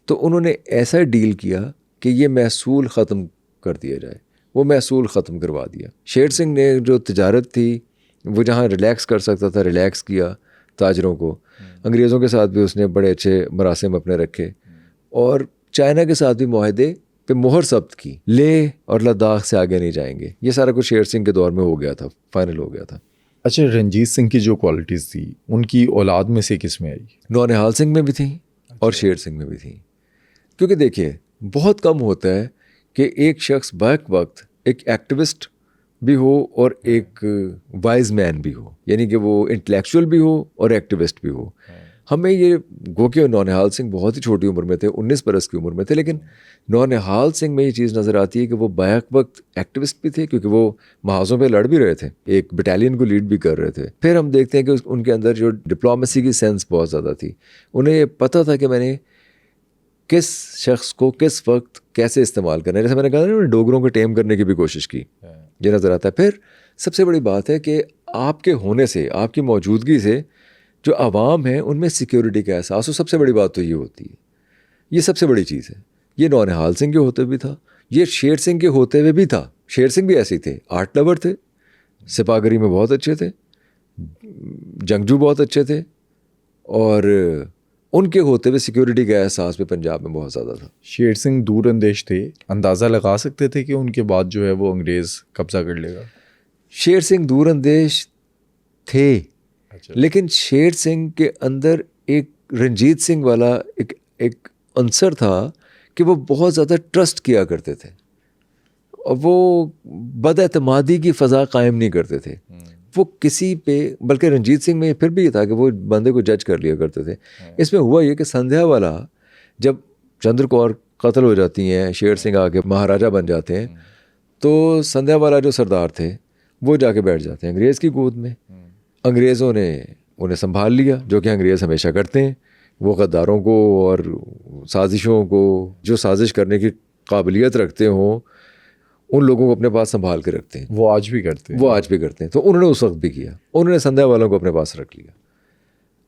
तो उन्होंने ऐसा डील किया कि ये महसूल ख़त्म कर दिया जाए। वो महसूल ख़त्म करवा दिया। शेर सिंह ने जो तिजारत थी वो जहाँ रिलैक्स कर सकता था रिलैक्स किया ताजरों को। अंग्रेज़ों के साथ भी उसने बड़े अच्छे मरासिम अपने रखे और चाइना के साथ भी मुआहदे पे मोहर जब्त की। लेह और लद्दाख से आगे नहीं जाएंगे। ये सारा कुछ शेर सिंह के दौर में हो गया था, फाइनल हो गया था। अच्छा, रंजीत सिंह की जो क्वालिटीज़ थी उनकी औलाद में से किस में आई? नौनिहाल सिंह में भी थी और शेर सिंह में भी थी। क्योंकि देखिए बहुत कम होता है कि एक शख्स बैक वक्त एक एक्टिविस्ट भी हो और एक वाइज मैन भी हो, यानी कि वो इंटेलेक्चुअल भी हो और एक्टिविस्ट भी हो। हमें ये गो के नौनिहाल सिंह बहुत ही छोटी उम्र में थे, 19 बरस की उम्र में थे, लेकिन नौनिहाल सिंह में ये चीज़ नज़र आती है कि वो बैक वक्त एक्टिविस्ट भी थे क्योंकि वो महाजों पे लड़ भी रहे थे, एक बटालियन को लीड भी कर रहे थे। फिर हम देखते हैं कि उनके अंदर जो डिप्लोमेसी की सेंस बहुत ज़्यादा थी। उन्हें पता था कि मैंने किस शख्स को किस वक्त कैसे इस्तेमाल करना है। जैसे मैंने कहा ना, डोगरों को टेम करने की भी कोशिश की, ये नज़र आता है। फिर सबसे बड़ी बात है कि आपके होने से, आपकी मौजूदगी से जो आवाम है उनमें सिक्योरिटी का एहसास हो। सबसे बड़ी बात तो ये होती है, ये सबसे बड़ी चीज़ है। ये नौनिहाल सिंह के होते भी था, ये शेर सिंह के होते हुए भी था। शेर सिंह भी ऐसे ही थे, आर्ट लवर थे, सिपागरी में बहुत अच्छे थे, जंगजू बहुत अच्छे थे, और उनके होते हुए सिक्योरिटी का एहसास भी पंजाब में बहुत ज़्यादा था। शेर सिंह दूर अंदेश थे, अंदाज़ा लगा सकते थे कि उनके बाद जो है वो अंग्रेज़ कब्जा कर लेगा। शेर सिंह दूर अंदेश थे, अच्छा। लेकिन शेर सिंह के अंदर एक रंजीत सिंह वाला एक अंसर था कि वो बहुत ज़्यादा ट्रस्ट किया करते थे और वो बदएतमादी की फ़ज़ा कायम नहीं करते थे। वो किसी पे, बल्कि रंजीत सिंह में फिर भी ये था कि वो बंदे को जज कर लिया करते थे। इसमें हुआ ये कि संध्या वाला जब चंद्र कौर कत्ल हो जाती हैं, शेर सिंह आके महाराजा बन जाते हैं, तो संध्या वाला जो सरदार थे वो जाके बैठ जाते हैं अंग्रेज़ की गोद में। अंग्रेज़ों ने उन्हें संभाल लिया, जो कि अंग्रेज़ हमेशा करते हैं। वो गद्दारों को और साजिशों को, जो साजिश करने की काबिलियत रखते हों, उन लोगों को अपने पास संभाल के रखते हैं। वो आज भी करते हैं। वो आज भी करते हैं। तो उन्होंने उस वक्त भी किया, उन्होंने संध्या वालों को अपने पास रख लिया।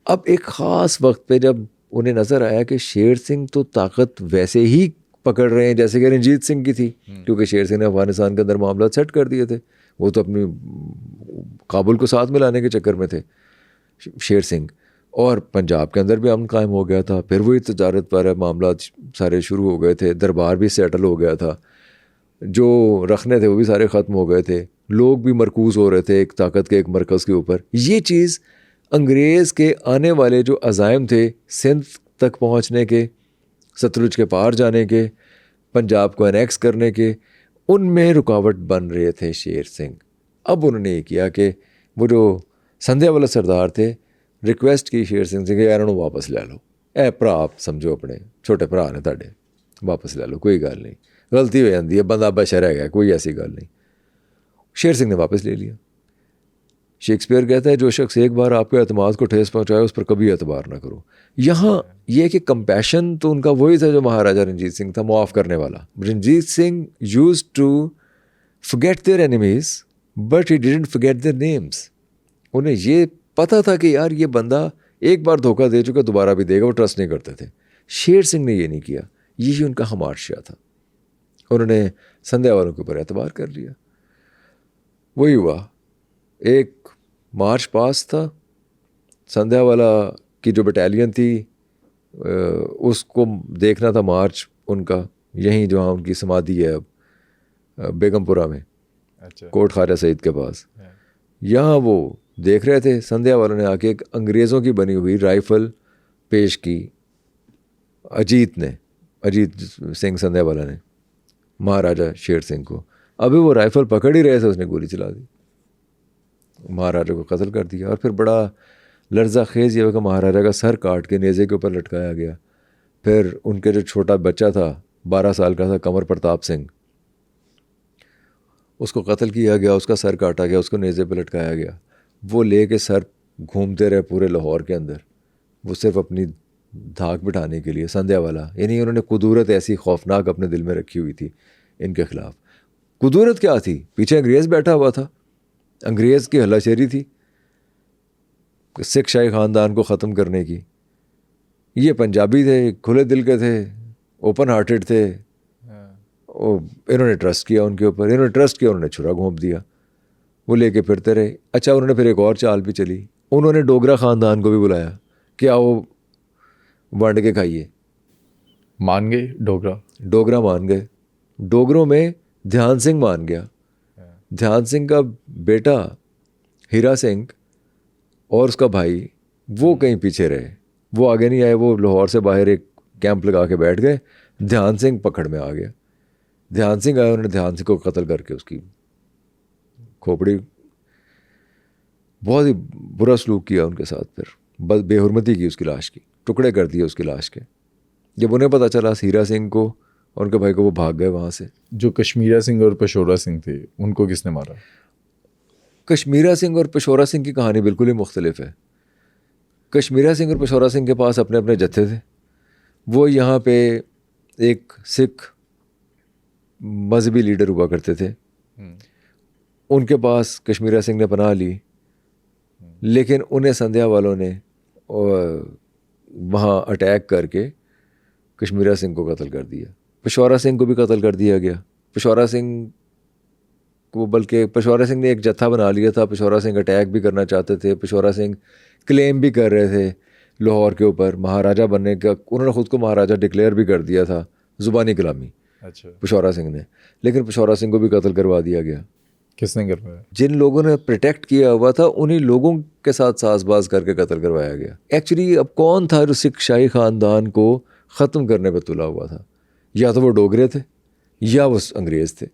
अब एक ख़ास वक्त पे जब उन्हें नज़र आया कि शेर सिंह तो ताकत वैसे ही पकड़ रहे हैं जैसे कि रंजीत सिंह की थी, क्योंकि शेर सिंह ने अफगानिस्तान के अंदर मामला सेट कर दिए थे। वो तो अपनी काबुल को साथ में लाने के चक्कर में थे शेर सिंह, और पंजाब के अंदर भी अमन कायम हो गया था। फिर वही तजारत पर मामला सारे शुरू हो गए थे, दरबार भी सेटल हो गया था, जो रखने थे वो भी सारे ख़त्म हो गए थे, लोग भी मरकूज़ हो रहे थे एक ताकत के एक मरकज़ के ऊपर। ये चीज़ अंग्रेज़ के आने वाले जो अज़ाइम थे सिंध तक पहुँचने के, सतलुज के पार जाने के, पंजाब को एनेक्स करने के, उनमें रुकावट बन रहे थे शेर सिंह। अब उन्होंने ये किया कि वो जो संध्या वाला सरदार थे, रिक्वेस्ट की शेर सिंह से कि यार उन्होंने वापस ले लो, ए भरा आप समझो अपने छोटे भरा ने ताड़े, वापस ले लो, कोई गल नहीं, गलती हो जाती है, बंदा बशर है, कोई ऐसी गल नहीं। शेर सिंह ने वापस ले लिया। शेक्सपियर कहता है जो शख्स एक बार आपके एतमाद को ठेस पहुंचाए उस पर कभी एतबार ना करो। यहाँ यह कि कंपैशन तो उनका वही था जो महाराजा रंजीत सिंह था, मुआफ़ करने वाला। Ranjit Singh used to forget their enemies but he didn't forget their names. उन्हें ये पता था कि यार ये बंदा एक बार धोखा दे चुका, दोबारा भी देगा, वो ट्रस्ट नहीं करते थे। शेर सिंह ने ये नहीं किया, यही उनका हमार्शिया था। उन्होंने संध्या वालों के ऊपर एतबार कर लिया। वही हुआ, एक मार्च पास था, संध्या वाला की जो बटालियन थी उसको देखना था मार्च उनका, यहीं जहाँ उनकी समाधि है अब बेगमपुरा में, अच्छा। कोट ख्वाजा सईद के पास। यहाँ वो देख रहे थे, संध्या वालों ने आके एक अंग्रेज़ों की बनी हुई राइफ़ल पेश की अजीत सिंह संध्या वाला ने महाराजा शेर सिंह को। अभी वो राइफ़ल पकड़ ही रहे थे, उसने गोली चला दी, महाराजा को कत्ल कर दिया। और फिर बड़ा लर्जा खेज़ ये कि महाराजा का सर काट के नेज़े के ऊपर लटकाया गया। फिर उनके जो छोटा बच्चा था 12 साल का था, कंवर प्रताप सिंह, उसको कत्ल किया गया, उसका सर काटा गया, उसको नेज़े पे लटकाया गया। वो ले के सर घूमते रहे पूरे लाहौर के अंदर, वो सिर्फ अपनी धाक बिठाने के लिए। संध्या वाला यानी उन्होंने कुदूरत ऐसी खौफनाक अपने दिल में रखी हुई थी इनके ख़िलाफ़। कुदूरत क्या थी? पीछे अंग्रेज़ बैठा हुआ था, अंग्रेज़ की हलाशेरी थी सिख शाही ख़ानदान को ख़त्म करने की। ये पंजाबी थे, खुले दिल के थे, ओपन हार्टेड थे। इन्होंने ट्रस्ट किया उनके ऊपर, इन्होंने ट्रस्ट किया, उन्होंने छुरा घोंप दिया, वो लेके फिरते रहे। अच्छा, उन्होंने फिर एक और चाल भी चली, उन्होंने डोगरा ख़ानदान को भी बुलाया कि आओ वंड के खाइए। मान गए डोगरा मान गए। डोगरों में ध्यान सिंह मान गया। ध्यान सिंह का बेटा हीरा सिंह और उसका भाई वो कहीं पीछे रहे, वो आगे नहीं आए। वो लाहौर से बाहर एक कैंप लगा के बैठ गए। ध्यान सिंह पकड़ में आ गया। ध्यान सिंह आया, उन्होंने ध्यान सिंह को कत्ल करके उसकी खोपड़ी, बहुत ही बुरा सलूक किया उनके साथ। फिर बस बेहुरमती की, उसकी लाश की टुकड़े कर दिए उसकी लाश के। जब उन्हें पता चला हीरा सिंह को और उनके भाई को, वो भाग गए वहाँ से। जो कश्मीरा सिंह और पेशौरा सिंह थे, उनको किसने मारा? कश्मीरा सिंह और पेशौरा सिंह की कहानी बिल्कुल ही मुख्तलिफ है। कश्मीरा सिंह और पेशौरा सिंह के पास अपने अपने जत्थे थे। वो यहाँ पे एक सिख मजहबी लीडर हुआ करते थे, उनके पास कश्मीरा सिंह ने पनाह ली, लेकिन उन्हें संध्या वालों ने वहाँ अटैक करके कश्मीरा सिंह को कत्ल कर दिया। पेशौरा सिंह को भी कत्ल कर दिया गया। पेशौरा सिंह को, बल्कि पेशौरा सिंह ने एक जत्था बना लिया था। पेशौरा सिंह अटैक भी करना चाहते थे। पेशौरा सिंह क्लेम भी कर रहे थे लाहौर के ऊपर महाराजा बनने का। उन्होंने ख़ुद को महाराजा डिक्लेयर भी कर दिया था, ज़ुबानी कलामी। अच्छा। पेशौरा सिंह ने, लेकिन पेशौरा सिंह को भी कत्ल करवा दिया गया। किसने करवाया? जिन लोगों ने प्रोटेक्ट किया हुआ था, उन्हीं लोगों के साथ साजबाज करके कत्ल करवाया गया। एक्चुअली अब कौन था जो सिख शाही ख़ानदान को ख़त्म करने पर तुला हुआ था? या तो वो डोगरे थे, या वो अंग्रेज़ थे,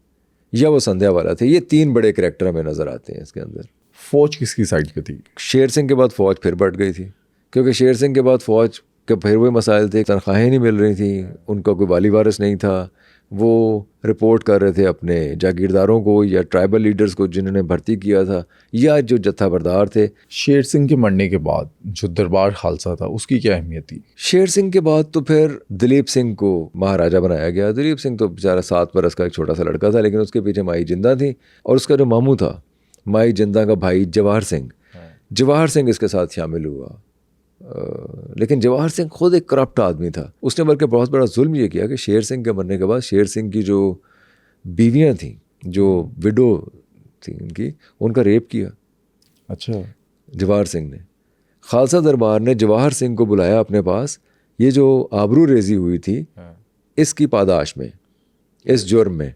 या वो संध्या वाला थे। ये 3 बड़े करैक्टर हमें नज़र आते हैं इसके अंदर। फ़ौज किसकी साइड पे थी? शेर सिंह के बाद फ़ौज फिर बढ़ गई थी, क्योंकि शेर सिंह के बाद फ़ौज के फिर वही मसाइल थे, तनख्वाहें नहीं मिल रही थी, उनका कोई वाली वारिस नहीं था। वो रिपोर्ट कर रहे थे अपने जागीरदारों को या ट्राइबल लीडर्स को जिन्होंने भर्ती किया था, या जो जत्था बरदार थे। शेर सिंह के मरने के बाद जो दरबार खालसा था, उसकी क्या अहमियत थी? शेर सिंह के बाद तो फिर दिलीप सिंह को महाराजा बनाया गया। दिलीप सिंह तो बेचारा 7 बरस का एक छोटा सा लड़का था, लेकिन उसके पीछे माई जिंदा थी, और उसका जो मामू था माई जिंदा का भाई जवाहर सिंह, जवाहर सिंह इसके साथ शामिल हुआ। लेकिन जवाहर सिंह खुद एक करप्ट आदमी था। उसने बल्कि बहुत बड़ा जुल्म ये किया कि शेर सिंह के मरने के बाद शेर सिंह की जो बीवियां थीं, जो विडो थी उनकी, उनका रेप किया। अच्छा। जवाहर सिंह ने, खालसा दरबार ने जवाहर सिंह को बुलाया अपने पास। ये जो आबरू रेजी हुई थी, इसकी पादाश में, इस जुर्म में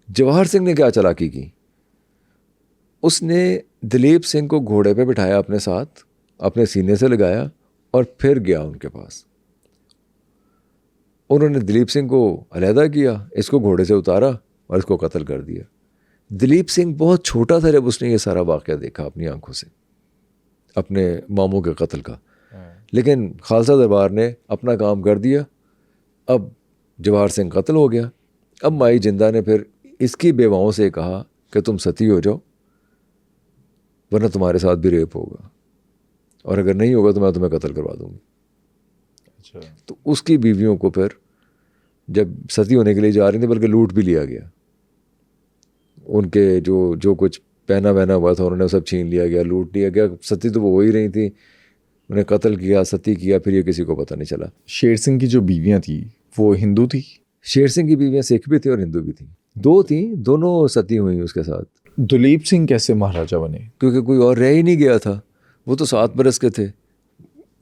जवाहर सिंह ने क्या चालाकी की? उसने दिलीप सिंह को घोड़े पे बिठाया अपने साथ, अपने सीने से लगाया और फिर गया उनके पास। उन्होंने दिलीप सिंह को अलहदा किया, इसको घोड़े से उतारा और इसको कत्ल कर दिया। दिलीप सिंह बहुत छोटा था जब उसने ये सारा वाक़या देखा अपनी आंखों से, अपने मामू के कत्ल का। लेकिन खालसा दरबार ने अपना काम कर दिया। अब जवाहर सिंह कत्ल हो गया। अब माई जिंदा ने फिर इसकी बेवाओं से कहा कि तुम सती हो जाओ, वरना तुम्हारे साथ भी रेप होगा, और अगर नहीं होगा तो मैं तुम्हें कत्ल करवा दूंगी। अच्छा। तो उसकी बीवियों को फिर जब सती होने के लिए जा रही थी, बल्कि लूट भी लिया गया। उनके जो कुछ पहना वहना हुआ था उन्होंने सब छीन लिया गया, लूट लिया गया। सती तो वो हो ही रही थी, उन्हें कत्ल किया, सती किया, फिर ये किसी को पता नहीं चला। शेर सिंह की जो बीवियां थी वो हिंदू थी? शेर सिंह की बीवियाँ सिख भी थी और हिंदू भी थी, 2 थी, दोनों सती हुई उसके साथ। दिलीप सिंह कैसे महाराजा बने? क्योंकि कोई और रह ही नहीं गया था। वो तो 7 बरस के थे,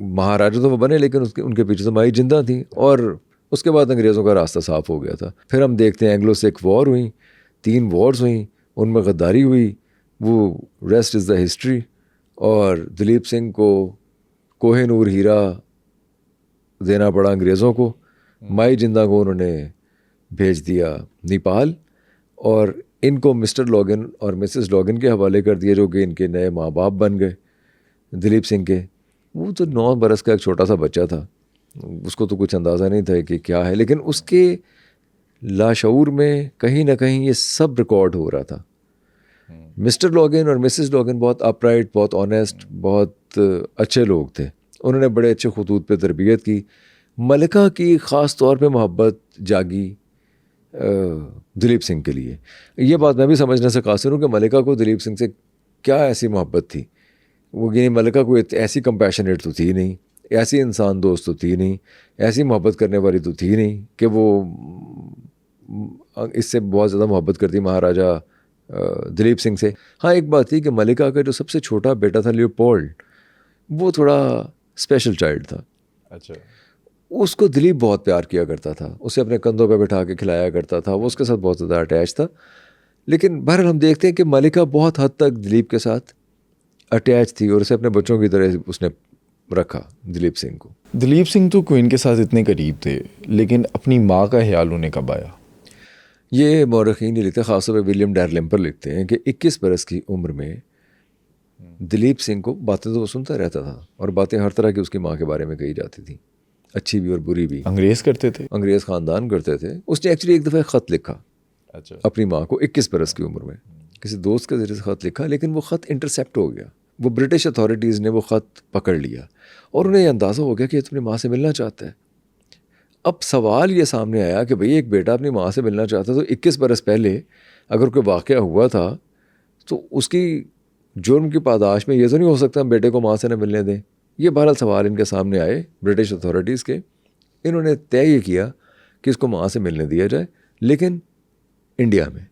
महाराजा तो वो बने, लेकिन उनके पीछे तो माई जिंदा थी, और उसके बाद अंग्रेज़ों का रास्ता साफ हो गया था। फिर हम देखते हैं एंग्लो सिख वॉर हुई, 3 वॉर्स हुई, उनमें गद्दारी हुई, वो रेस्ट इज़ द हिस्ट्री। और दिलीप सिंह को कोहिनूर हीरा देना पड़ा अंग्रेज़ों को, माई जिंदा को उन्होंने भेज दिया नेपाल, और इनको मिस्टर लॉगन और मिसेस लॉगन के हवाले कर दिया, जो कि इनके नए माँ बाप बन गए दिलीप सिंह के। वो तो 9 बरस का एक छोटा सा बच्चा था, उसको तो कुछ अंदाज़ा नहीं था कि क्या है, लेकिन उसके लाशऊर में कहीं ना कहीं ये सब रिकॉर्ड हो रहा था। मिस्टर लॉगन और मिसेस लॉगन बहुत अपराइट, बहुत ऑनेस्ट, बहुत अच्छे लोग थे। उन्होंने बड़े अच्छे खतूत पे तरबियत की। मलिका की ख़ास तौर पे मोहब्बत जागी दिलीप सिंह के लिए। ये बात मैं भी समझने से कासिर हूँ कि मलिका को दिलीप सिंह से क्या ऐसी मोहब्बत थी। वो ये मलिका कोई ऐसी कंपैशनेट तो थी नहीं, ऐसी इंसान दोस्त तो थी नहीं, ऐसी मोहब्बत करने वाली तो थी नहीं कि वो इससे बहुत ज़्यादा मोहब्बत करती महाराजा दिलीप सिंह से। हाँ, एक बात थी कि मलिका का जो सबसे छोटा बेटा था लियोपोल्ड, वो थोड़ा स्पेशल चाइल्ड था। अच्छा। उसको दिलीप बहुत प्यार किया करता था, उसे अपने कंधों पे बिठा के खिलाया करता था, वो उसके साथ बहुत ज़्यादा अटैच था। लेकिन बहरहाल हम देखते हैं कि मलिका बहुत हद तक दिलीप के साथ अटैच थी और उसे अपने बच्चों की तरह उसने रखा दिलीप सिंह को। दिलीप सिंह तो क्वीन के साथ इतने करीब थे, लेकिन अपनी माँ का ख्याल उन्हें कब आया? ये मौरखीन ही लिखते हैं, ख़ासतौर पर विलियम डैरलिम्पर लिखते हैं कि 21 बरस की उम्र में दिलीप सिंह को बातें तो वो सुनता रहता था, और बातें हर तरह की उसकी माँ के बारे में कही जाती थी, अच्छी भी और बुरी भी। अंग्रेज़ करते थे? अंग्रेज़ ख़ानदान करते थे। उसने एक्चुअली एक दफ़ा ख़त लिखा अच्छा। अपनी माँ को 21 बरस की उम्र में, किसी दोस्त के ज़रिए से ख़त लिखा, लेकिन वो ख़त इंटरसेप्ट हो गया। वो ब्रिटिश अथॉरिटीज़ ने वो ख़त पकड़ लिया और उन्हें यह अंदाज़ा हो गया कि ये अपनी माँ से मिलना चाहता है। अब सवाल ये सामने आया कि भाई एक बेटा अपनी माँ से मिलना चाहता है, तो 21 बरस पहले अगर कोई वाक़या हुआ था तो उसकी जुर्म की पादाश में ये तो नहीं हो सकता हम बेटे को माँ से न मिलने दें। ये बहरहाल सवाल इनके सामने आए ब्रिटिश अथॉरिटीज़ के। इन्होंने तय ये किया कि इसको माँ से मिलने दिया जाए, लेकिन इंडिया में,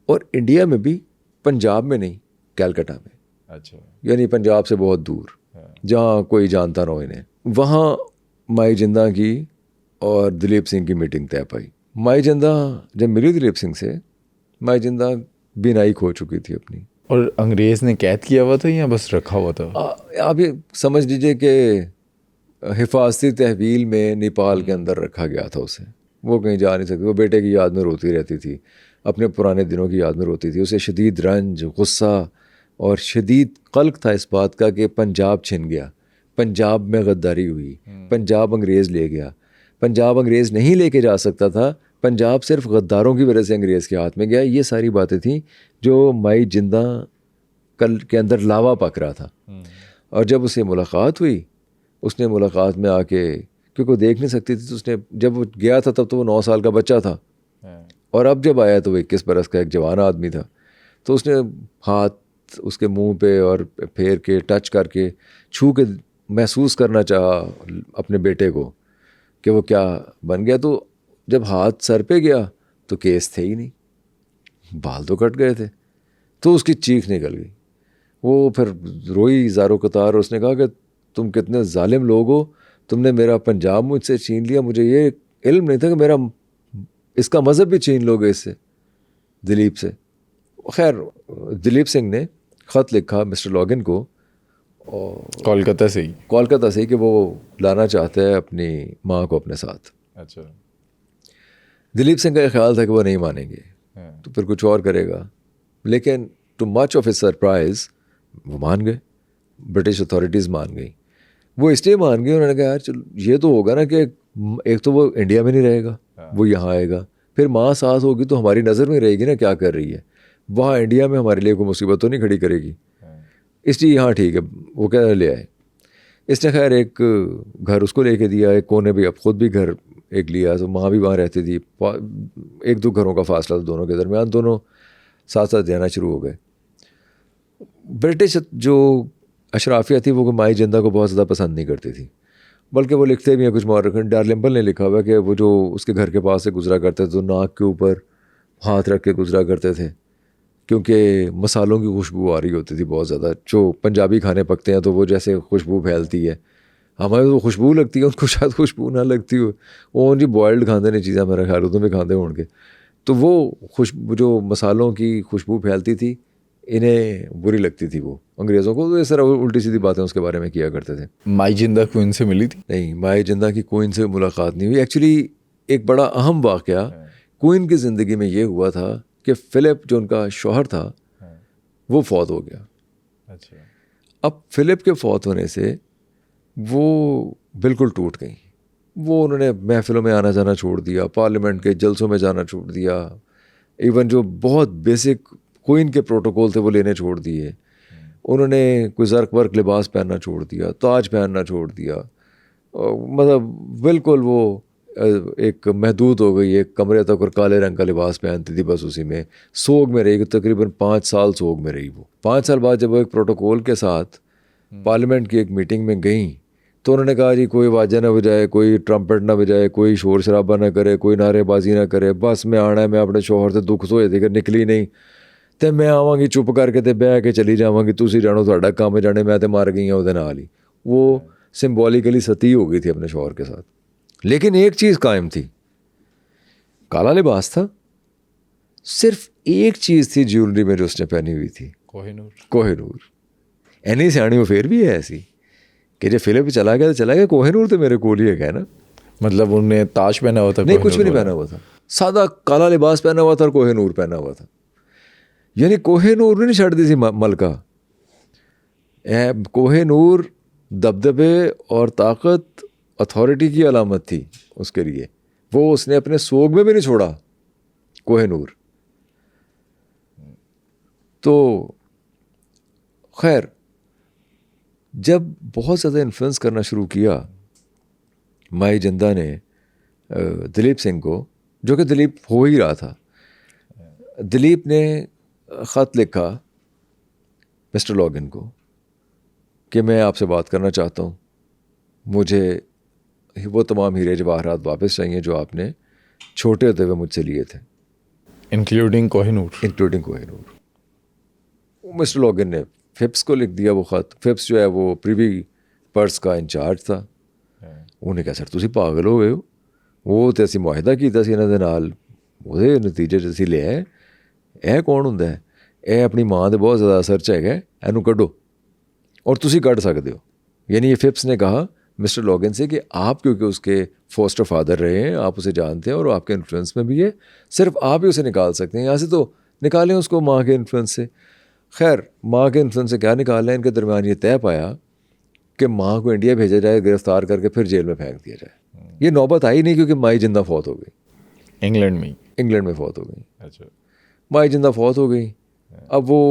और इंडिया में भी पंजाब में नहीं, कलकत्ता में। अच्छा। यानी पंजाब से बहुत दूर, जहाँ कोई जानता ना हो इन्हें। वहाँ माई जिंदा की और दिलीप सिंह की मीटिंग तय पाई। माई जिंदा जब मिली दिलीप सिंह से, माई जिंदा बीनाई खो चुकी थी अपनी। और अंग्रेज़ ने कैद किया हुआ था या बस रखा हुआ था? आप ये समझ लीजिए कि हिफाजती तहवील में नेपाल के अंदर रखा गया था उसे। वो कहीं जा नहीं सकती। वो बेटे की याद में रोती रहती थी, अपने पुराने दिनों की याद में रोती थी। उसे शदीद रंज, गुस्सा और शदीद कल्क था इस बात का कि पंजाब छिन गया, पंजाब में गद्दारी हुई, पंजाब अंग्रेज़ ले गया। पंजाब अंग्रेज़ नहीं लेके जा सकता था, पंजाब सिर्फ गद्दारों की वजह से अंग्रेज़ के हाथ में गया। ये सारी बातें थी जो माई जिंदा कल के अंदर लावा पक रहा था। और जब उसे मुलाकात हुई, उसने मुलाकात में आके, क्योंकि वो देख नहीं सकती थी, तो उसने, जब वो गया था तब तो वो 9 साल का बच्चा था, और अब जब आया तो वो 21 बरस का एक जवान आदमी था। तो उसने हाथ उसके मुंह पे और फेर के, टच करके, छू के महसूस करना चाहा अपने बेटे को कि वो क्या बन गया। तो जब हाथ सर पे गया तो केस थे ही नहीं, बाल तो कट गए थे। तो उसकी चीख निकल गई। वो फिर रोई ज़ारो कतार। उसने कहा कि तुम कितने जालिम लोग हो, तुमने मेरा पंजाब मुझसे छीन लिया, मुझे ये इल्म नहीं था कि मेरा इसका मज़हब भी छीन लोगे इससे, दिलीप से। खैर, दिलीप सिंह ने ख़त लिखा मिस्टर लॉगन को, और कोलकाता से ही कि वो लाना चाहते हैं अपनी माँ को अपने साथ। अच्छा। दिलीप सिंह का ख्याल था कि वो नहीं मानेंगे, तो फिर कुछ और करेगा। लेकिन too much of his surprise वो मान गए, ब्रिटिश अथॉरिटीज़ मान गई। वो इसलिए मान गई, उन्होंने कहा यार चलो ये तो होगा ना कि एक तो वो इंडिया में नहीं रहेगा, वो यहाँ आएगा, फिर माँ सास होगी तो हमारी नज़र में रहेगी ना क्या कर रही है, वहाँ इंडिया में हमारे लिए कोई मुसीबत तो नहीं खड़ी करेगी, इसलिए यहाँ ठीक है। वो क्या ले आए। इसने खैर एक घर उसको लेके दिया, एक कोने भी, अब ख़ुद भी घर एक लिया, तो माँ भी वहाँ रहती थी। 1-2 घरों का फासला था दोनों के दरमियान, दोनों साथ साथ रहना शुरू हो गए। ब्रिटिश जो अशराफिया थी वो माई जिंदा को बहुत ज़्यादा पसंद नहीं करती थी, बल्कि वो लिखते भी हैं कुछ मौरखीन, डैरलिम्पर ने लिखा हुआ कि वो जो उसके घर के पास से गुजरा करते थे तो नाक के ऊपर हाथ रख के गुजरा करते थे, क्योंकि मसालों की खुशबू आ रही होती थी बहुत ज़्यादा। जो पंजाबी खाने पकते हैं तो वो जैसे खुशबू फैलती है, हमारे तो खुशबू लगती है, उनको शायद खुशबू ना लगती हो। वो जी बॉयल्ड खाते नहीं चीज़ें, मेरा ख्याल तुम भी खाते होंगे। तो वो खुशबू जो मसालों की खुशबू फैलती थी इन्हें बुरी लगती थी वो अंग्रेज़ों को, तो इस तरह उल्टी सीधी बातें उसके बारे में किया करते थे। माई जिंदा क्वीन से मिली थी? नहीं, माई जिंदा की क्वीन से मुलाकात नहीं हुई। एक्चुअली एक बड़ा अहम वाक़या क्वीन की ज़िंदगी में ये हुआ था कि फ़िलिप जो उनका शौहर था वो फौत हो गया। अच्छा। अब फ़िलिप के फौत होने से वो बिल्कुल टूट गई। वो उन्होंने महफ़िलों में आना जाना छोड़ दिया, पार्लियामेंट के जलसों में जाना छोड़ दिया, इवन जो बहुत बेसिक क्वीन के प्रोटोकॉल थे वो लेने छोड़ दिए। उन्होंने कोई ज़र्क वर्क लिबास पहनना छोड़ दिया, ताज पहनना छोड़ दिया, मतलब बिल्कुल वो एक महदूद हो गई, एक कमरे तक और काले रंग का लिबास पहनती थी, बस उसी में सोग में रही। तकरीबन 5 साल सोग में रही वो। 5 साल बाद जब वो एक प्रोटोकॉल के साथ पार्लियामेंट की एक मीटिंग में गई तो उन्होंने कहा जी कोई वाजा ना बजाए, कोई ट्रम्पेट ना बजाए, कोई शोर शराबा ना करे, कोई नारेबाजी ना करे, बस मैं आना है, मैं अपने शौहर से दुख सोए थे कि निकली नहीं तो मैं आवांगी चुप करके ते बह के चली जावांगी, तुसी जानो तुहाडा काम जाने, मैं तो मर गई हाँ उहदे नाल ही। वो सिंबॉलिकली सती हो गई थी अपने शौहर के साथ। लेकिन एक चीज़ कायम थी, काला लिबास था, सिर्फ एक चीज़ थी ज्वेलरी में जो उसने पहनी हुई थी, कोहिनूर। कोहिनूर। एनी सियाणी वो फिर भी है ऐसी कि जो फिलिप चला गया तो चला गया, कोहिनूर तो मेरे कोल ही है ना। मतलब उन्होंने ताज पहना हुआ था? नहीं, कुछ भी नहीं पहना हुआ था, सादा काला लिबास पहना हुआ था और कोहिनूर पहना हुआ था। यानी कोहिनूर नहीं छड़ दी थी मलका। कोहिनूर दबदबे और ताकत, अथॉरिटी की अलामत थी उसके लिए। वो उसने अपने सोग में भी नहीं छोड़ा कोहिनूर। तो खैर जब बहुत ज़्यादा इन्फ्लुएंस करना शुरू किया माई जिंदा ने दिलीप सिंह को, जो कि दिलीप हो ही रहा था, दिलीप ने ख़त लिखा मिस्टर लॉगिन को कि मैं आपसे बात करना चाहता हूँ, मुझे वो तमाम हीरे जवाहरात वापस चाहिए जो आपने छोटे होते हुए मुझसे लिए थे, including Kohinoor. Including Kohinoor. Mister login ने फिप्स को लिख दिया वो ख़त। फिप्स जो है वो प्रीवी पर्स का इंचार्ज था। उन्हें कहा सर तुसी पागल हो गए हो, वो तो असी मुआहिदा किया सी इन्हां दे नाल, ਉਹਦੇ ਨਤੀਜੇ 'ਚ ਅਸੀਂ ਲਿਆ। ਇਹ ਕੌਣ ਹੁੰਦਾ ਹੈ? ਇਹ ਆਪਣੀ ਮਾਂ ਦੇ बहुत ज़्यादा असर 'ਚ ਹੈਗਾ, ਇਹਨੂੰ ਕੱਢੋ और तुसी ਕੱਢ सकते हो। यानी ये फिप्स ने कहा मिस्टर लॉगिन से कि आप क्योंकि उसके फोस्टर फादर रहे हैं, आप उसे जानते हैं और आपके इन्फ्लुएंस में भी है, सिर्फ आप ही उसे निकाल सकते हैं यहाँ से, तो निकालें उसको माँ के इन्फ्लुएंस से। खैर माँ के इन्फ्लुएंस से क्या निकालना है, इनके दरमियान ये तय पाया कि माँ को इंडिया भेजा जाए, गिरफ्तार करके फिर जेल में फेंक दिया जाए। ये नौबत आई नहीं क्योंकि माई जिंदा फौत हो गई, इंग्लैंड में फौत हो गई। अच्छा। माई जिंदा फौत हो गई। अब वो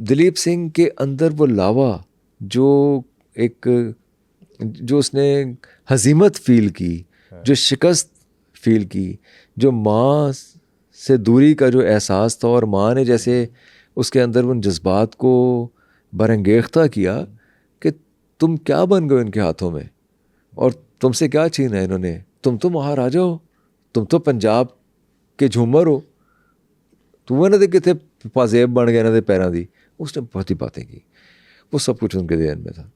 दिलीप सिंह के अंदर वो लावा जो उसने हजीमत फील की, जो शिकस्त फील की, जो माँ से दूरी का जो एहसास था, और माँ ने जैसे उसके अंदर उन जज्बात को बरंगेख्ता किया कि तुम क्या बन गए इनके हाथों में और तुमसे क्या छीना है इन्होंने, तुम तो महाराजा हो, तुम तो पंजाब के झूमर हो, तू इन्हों के कितने पाजेब बन गए इन्होंने पैरों की। उसने बहुत ही बातें की, वो सब कुछ उनके ध्यान में था।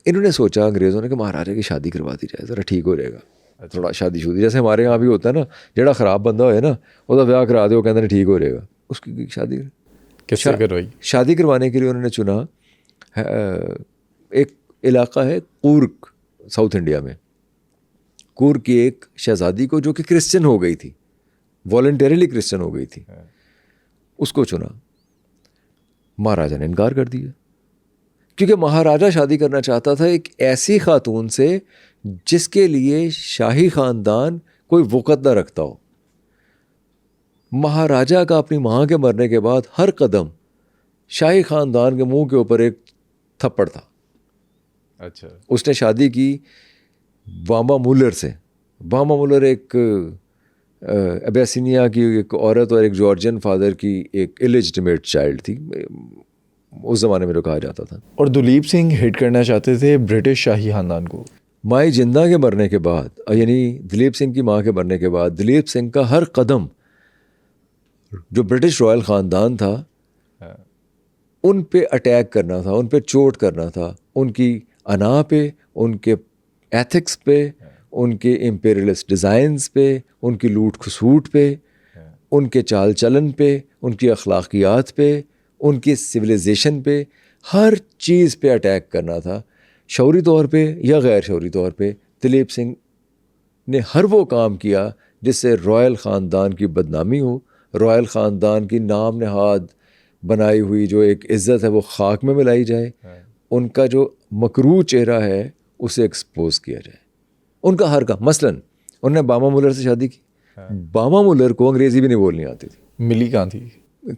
इन्होंने सोचा अंग्रेज़ों ने कि महाराजा की शादी करवा दी जाए, ज़रा ठीक हो जाएगा। थोड़ा शादी जैसे हमारे यहाँ भी होता है ना, जेड़ा ख़राब बंदा होए ना उसका ब्याह करा दो, कहते हैं ठीक हो जाएगा। उसकी शादी किससे करवाई? शादी करवाने के लिए उन्होंने चुना एक इलाका है कूर्ग, साउथ इंडिया में। कूर्ग की एक शहजादी को जो कि क्रिश्चियन हो गई थी, वॉलंटरीली क्रिश्चियन हो गई थी, उसको चुना। महाराजा ने इनकार कर दिया क्योंकि महाराजा शादी करना चाहता था एक ऐसी खातून से जिसके लिए शाही ख़ानदान कोई वक़्त न रखता हो। महाराजा का अपनी माँ के मरने के बाद हर कदम शाही ख़ानदान के मुंह के ऊपर एक थप्पड़ था। अच्छा। उसने शादी की वामा मुलर से। वामा मुलर एक अबैसिनिया की एक औरत और एक जॉर्जियन फादर की एक इलेजिटिमेट चाइल्ड थी, उस ज़माने में जो कहा जाता था। और दिलीप सिंह हिट करना चाहते थे ब्रिटिश शाही ख़ानदान को। माई जिंदा के मरने के बाद, यानी दिलीप सिंह की माँ के मरने के बाद, दिलीप सिंह का हर कदम जो ब्रिटिश रॉयल ख़ानदान था उन पे अटैक करना था, उन पे चोट करना था, उनकी अना पे, उनके एथिक्स पे, उनके इम्पेरियलिस्ट डिज़ाइंस पे, उनकी लूट खसूट पे, उनके चाल चलन पे, उनकी अखलाकियात पे, उनकी सिविलाइजेशन पे, हर चीज़ पे अटैक करना था, शौरी तौर पे या गैर शौरी तौर पे। दिलीप सिंह ने हर वो काम किया जिससे रॉयल ख़ानदान की बदनामी हो, रॉयल ख़ानदान की नाम नहाद बनाई हुई जो एक इज़्ज़त है वो खाक में मिलाई जाए, उनका जो मकरू चेहरा है उसे एक्सपोज किया जाए। उनका हर काम, मसलन उन्होंने बामा मुलर से शादी की। बामा मुलर को अंग्रेज़ी भी नहीं बोलनी आती थी। मिली कहाँ थी?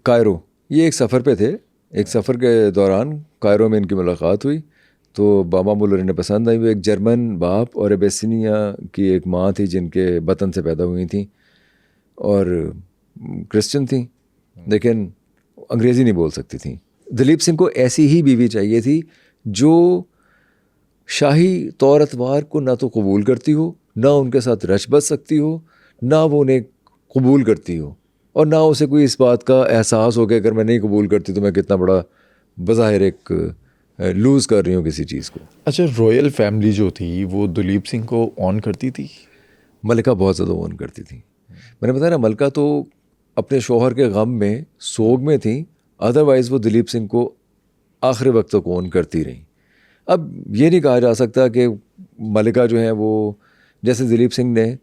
कायरो। ये एक सफ़र पे थे, एक सफ़र के दौरान कायरो में इनकी मुलाकात हुई तो बामा मुलर ने पसंद आई। वो एक जर्मन बाप और एबेसिनिया की एक माँ थी जिनके बतन से पैदा हुई थी और क्रिश्चियन थी, लेकिन अंग्रेज़ी नहीं बोल सकती थी। दिलीप सिंह को ऐसी ही बीवी चाहिए थी जो शाही तौर अतवार को ना तो कबूल करती हो, ना उनके साथ रच बच सकती हो, ना वो उन्हें कबूल करती हो, और ना उसे कोई इस बात का एहसास हो कि अगर मैं नहीं कबूल करती तो मैं कितना बड़ा बज़ाहिर एक लूज़ कर रही हूँ किसी चीज़ को। अच्छा, रॉयल फैमिली जो थी वो दिलीप सिंह को ऑन करती थी? मलिका बहुत ज़्यादा ऑन करती थी। मैंने बताया ना, मलिका तो अपने शौहर के गम में सोग में थी, अदरवाइज़ वो दिलीप सिंह को आखिरी वक्त तक ऑन करती रही। अब ये नहीं कहा जा सकता कि मलिका जो है वो, जैसे दिलीप सिंह ने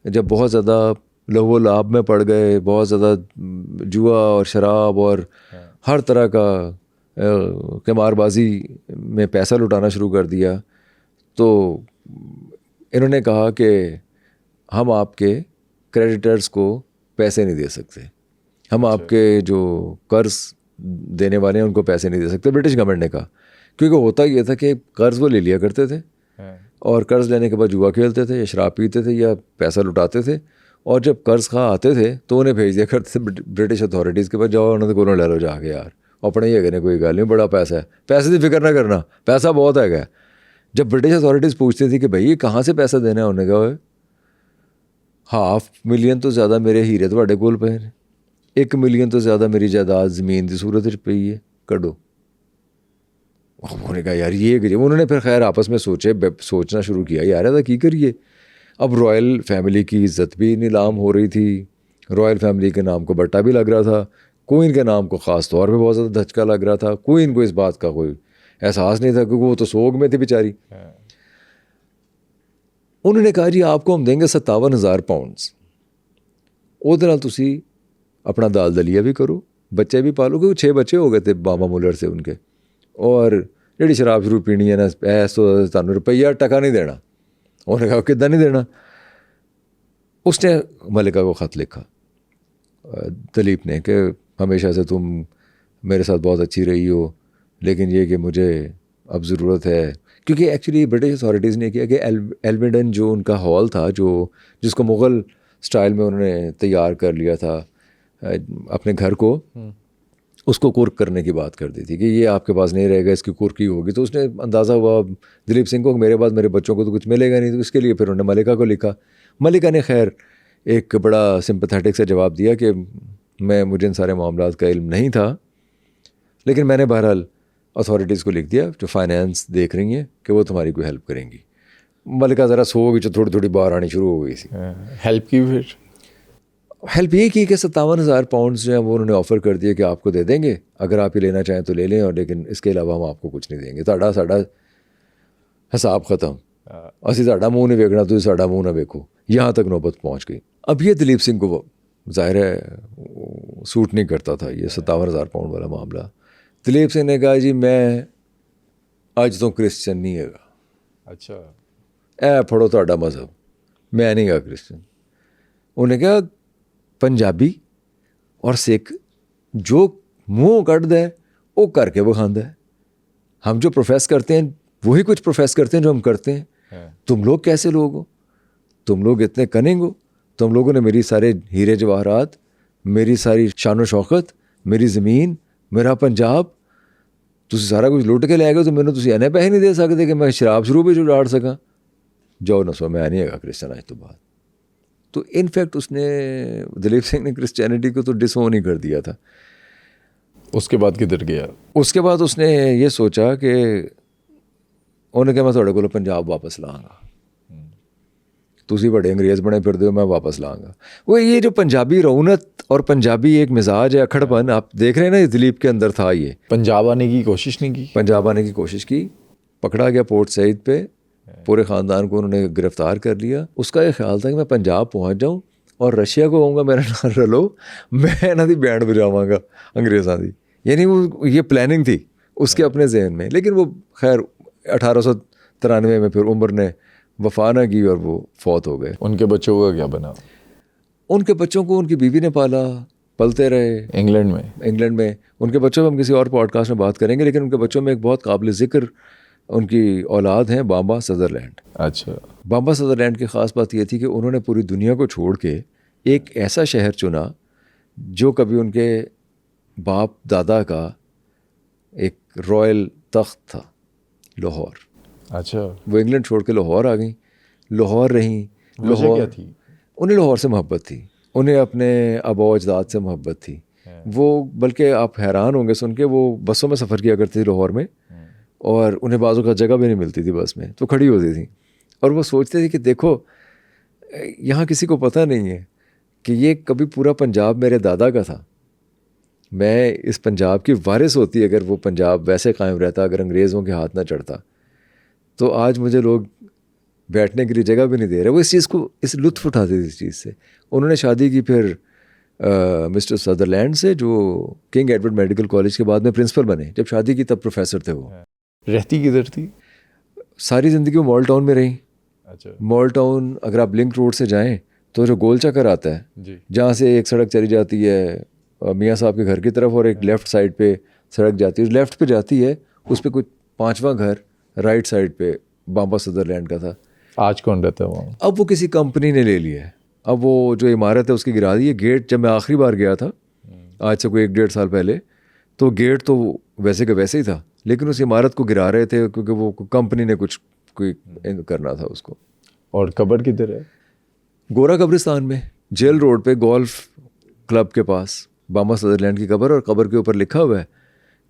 जब बहुत ज़्यादा लहू लाभ में पड़ गए, बहुत ज़्यादा जुआ और शराब और हर तरह का क़मारबाज़ी में पैसा लुटाना शुरू कर दिया, तो इन्होंने कहा कि हम आपके क्रेडिटर्स को पैसे नहीं दे सकते, हम आपके जो कर्ज़ देने वाले हैं उनको पैसे नहीं दे सकते। ब्रिटिश गवर्नमेंट ने कहा, क्योंकि होता ये था कि कर्ज़ वो ले लिया करते थे और कर्ज़ लेने के बाद जुआ खेलते थे या शराब पीते थे या पैसा लुटाते थे, और जब कर्ज़ खा आते थे तो उन्हें भेज दिया करते थे ब्रिटिश अथॉरिटीज़ के पास, जाओ उन्होंने को ले लो जाके यार अपने ही है, कोई गल नहीं, बड़ा पैसा है, पैसे की फिक्र ना करना, पैसा बहुत है। जब ब्रिटिश अथॉरिटीज़ पूछती थी कि भाई कहाँ से पैसा देना है, उन्होंने कहा 500,000 तो ज़्यादा मेरे हीरे तुहाडे कोल पे ने, 1 मिलियन तो ज़्यादा मेरी जायदाद ज़मीन की सूरत च पई है, कड्डो। उन्होंने कहा यार ये, उन्होंने फिर खैर आपस में सोचना शुरू किया, यार ऐसा की करिए। अब रॉयल फैमिली की इज़्ज़त भी नीलाम हो रही थी, रॉयल फैमिली के नाम को बट्टा भी लग रहा था, क्वीन के नाम को ख़ास तौर पे बहुत ज़्यादा धचका लग रहा था। क्वीन को इस बात का कोई एहसास नहीं था क्योंकि वो तो सोग में थी बेचारी। उन्होंने कहा जी आपको हम देंगे 57,000 पाउंड्स, ਉਹਦੇ ਨਾਲ ਤੁਸੀਂ अपना दाल दलिया भी करो, बच्चे भी पालो, क्योंकि 6 बच्चे हो गए थे बाबा मुलर से उनके, और ਜਿਹੜੀ शराब शरूब पीनी है ना ऐस तो ਤੁਹਾਨੂੰ रुपया टका नहीं देना। उन्होंने कहा कितना नहीं देना। उसने मलिका को ख़त लिखा दिलीप ने कि हमेशा से तुम मेरे साथ बहुत अच्छी रही हो, लेकिन ये कि मुझे अब ज़रूरत है, क्योंकि एक्चुअली ब्रिटिश अथॉरिटीज़ ने किया कि एल्मिडन जो उनका हॉल था, जो जिसको मुग़ल स्टाइल में उन्होंने तैयार कर लिया था अपने घर को, उसको कुर्क करने की बात कर दी थी कि ये आपके पास नहीं रहेगा, इसकी कुर्की होगी। तो उसने अंदाज़ा हुआ दिलीप सिंह को मेरे बाद मेरे बच्चों को तो कुछ मिलेगा नहीं, तो इसके लिए फिर उन्होंने मलिका को लिखा। मलिका ने खैर एक बड़ा सिंपैथेटिक से जवाब दिया कि मुझे इन सारे मामलात का इल्म नहीं था, लेकिन मैंने बहरहाल अथॉरिटीज़ को लिख दिया जो फाइनेंस देख रही हैं कि वो तुम्हारी कोई हेल्प करेंगी। मलिका ज़रा सो गई, थोड़ी थोड़ी बाहर आनी शुरू हो गई थी। हेल्प की? फिर हेल्प ये की कि 57,000 पाउंड्स जो है वो उन्होंने ऑफ़र कर दिया कि आपको दे देंगे, अगर आप ये लेना चाहें तो ले लें, और लेकिन इसके अलावा हम आपको कुछ नहीं देंगे, साड़ा हिसाब ख़त्म, असी साड़ा मुँह नहीं वेखना, तुम साड़ा मुँह ना वेखो। यहाँ तक नौबत पहुँच गई। अब ये दिलीप सिंह को ज़ाहिर है सूट नहीं करता था ये 57,000 पाउंड वाला मामला। दिलीप सिंह ने कहा जी मैं अज तो क्रिश्चियन नहीं है। अच्छा, ए फड़ो तुहाडा मजहब, मैं नहीं गा क्रिश्चियन। उन्हें कहा पंजाबी और सिख जो मुँह कटदा है वो करके विखांदा है, हम जो प्रोफेस करते हैं वही कुछ प्रोफेस करते हैं जो हम करते हैं। तुम लोग कैसे लोग हो, तुम लोग इतने कनिंग हो, तुम लोगों ने मेरी सारे हीरे जवाहरात, मेरी सारी शान शौकत, मेरी ज़मीन, मेरा पंजाब तुसी सारा कुछ लुट के लै गए, तो मैंने तुसी इन्ने पैसे नहीं दे सकते कि मैं शराब शरूब भी उड़ाड़ सका। जाओ नसो, मैं नहीं है क्रिश्चियन आज तो बाद। तो इनफैक्ट उसने दिलीप सिंह ने क्रिश्चियनिटी को तो डिसोन ही कर दिया था। उसके बाद किधर गया? उसके बाद उसने ये सोचा कि उन्हें कहा मैं थोड़े को पंजाब वापस लाँगा, तुसी बड़े अंग्रेज़ बने फिर दो मैं वापस लाऊंगा। वो ये जो पंजाबी रौनक और पंजाबी एक मिजाज है, अखड़पन आप देख रहे हैं ना, इस दिलीप के अंदर था। ये पंजाब आने की कोशिश नहीं की? पंजाब आने की कोशिश की, पकड़ा गया पोर्ट सईद पे, पूरे ख़ानदान को उन्होंने गिरफ़्तार कर लिया। उसका ये ख्याल था कि मैं पंजाब पहुंच जाऊं और रशिया को कहूँगा मेरे नाल रलो, मैं इन्हां दी बैंड बजावांगा अंग्रेज़ां दी। यानी वो ये प्लानिंग थी उसके अपने जहन में। लेकिन वो खैर 1893 में फिर उम्र ने वफा ना की और वो फौत हो गए। उनके बच्चों का क्या बना? उनके बच्चों को उनकी बीवी ने पाला, पलते रहे इंग्लैंड में। इंग्लैंड में। उनके बच्चों में हम किसी और पॉडकास्ट में बात करेंगे, लेकिन उनके बच्चों में एक बहुत काबिल ज़िक्र उनकी औलाद हैं, बाम्बा सदरलैंड। अच्छा। बाम्बा सदरलैंड की ख़ास बात ये थी कि उन्होंने पूरी दुनिया को छोड़ के एक ऐसा शहर चुना जो कभी उनके बाप दादा का एक रॉयल तख्त था, लाहौर। अच्छा। वो इंग्लैंड छोड़ के लाहौर आ गई, लाहौर रहीं। वजह क्या थी? उन्हें लाहौर से मोहब्बत थी, उन्हें अपने आबा अजदाद से मोहब्बत थी। वो बल्कि आप हैरान होंगे सुन के, वो बसों में सफ़र किया करती थी लाहौर में, और उन्हें बाजू का जगह भी नहीं मिलती थी बस में, तो खड़ी होती थी। और वो सोचते थे कि देखो यहाँ किसी को पता नहीं है कि ये कभी पूरा पंजाब मेरे दादा का था। मैं इस पंजाब की वारिस होती अगर वो पंजाब वैसे कायम रहता, अगर अंग्रेज़ों के हाथ ना चढ़ता, तो आज मुझे लोग बैठने के लिए जगह भी नहीं दे रहे। वो इस चीज़ को, इस लुत्फ़ उठाते थे इस चीज़ से। उन्होंने शादी की फिर मिस्टर सदरलैंड से, जो किंग एडवर्ड मेडिकल कॉलेज के बाद में प्रिंसिपल बने। जब शादी की तब प्रोफेसर थे वो। रहती किधर थी? सारी ज़िंदगी वो मॉल टाउन में रही। अच्छा। मॉल टाउन अगर आप लिंक रोड से जाएं तो जो गोल चक्कर आता है, जहाँ से एक सड़क चली जाती है मियाँ साहब के घर की तरफ, और एक लेफ़्ट साइड पे सड़क जाती है, लेफ़्ट पे जाती है, उस पर कुछ 5वां घर राइट साइड पे बाम्बा सदरलैंड का था। आज कौन रहता है वहाँ? अब वो किसी कंपनी ने ले लिया है। अब वो जो इमारत है उसकी गिरा दी है। गेट, जब मैं आखिरी बार गया था आज से कोई 1-1.5 साल पहले, तो गेट तो वैसे का वैसे ही था, लेकिन उस इमारत को गिरा रहे थे क्योंकि वो कंपनी ने कुछ कोई करना था उसको। और कब्र किधर है? गोरा कब्रिस्तान में, जेल रोड पे, गोल्फ क्लब के पास बाम्बा सदरलैंड की कब्र। और कब्र के ऊपर लिखा हुआ है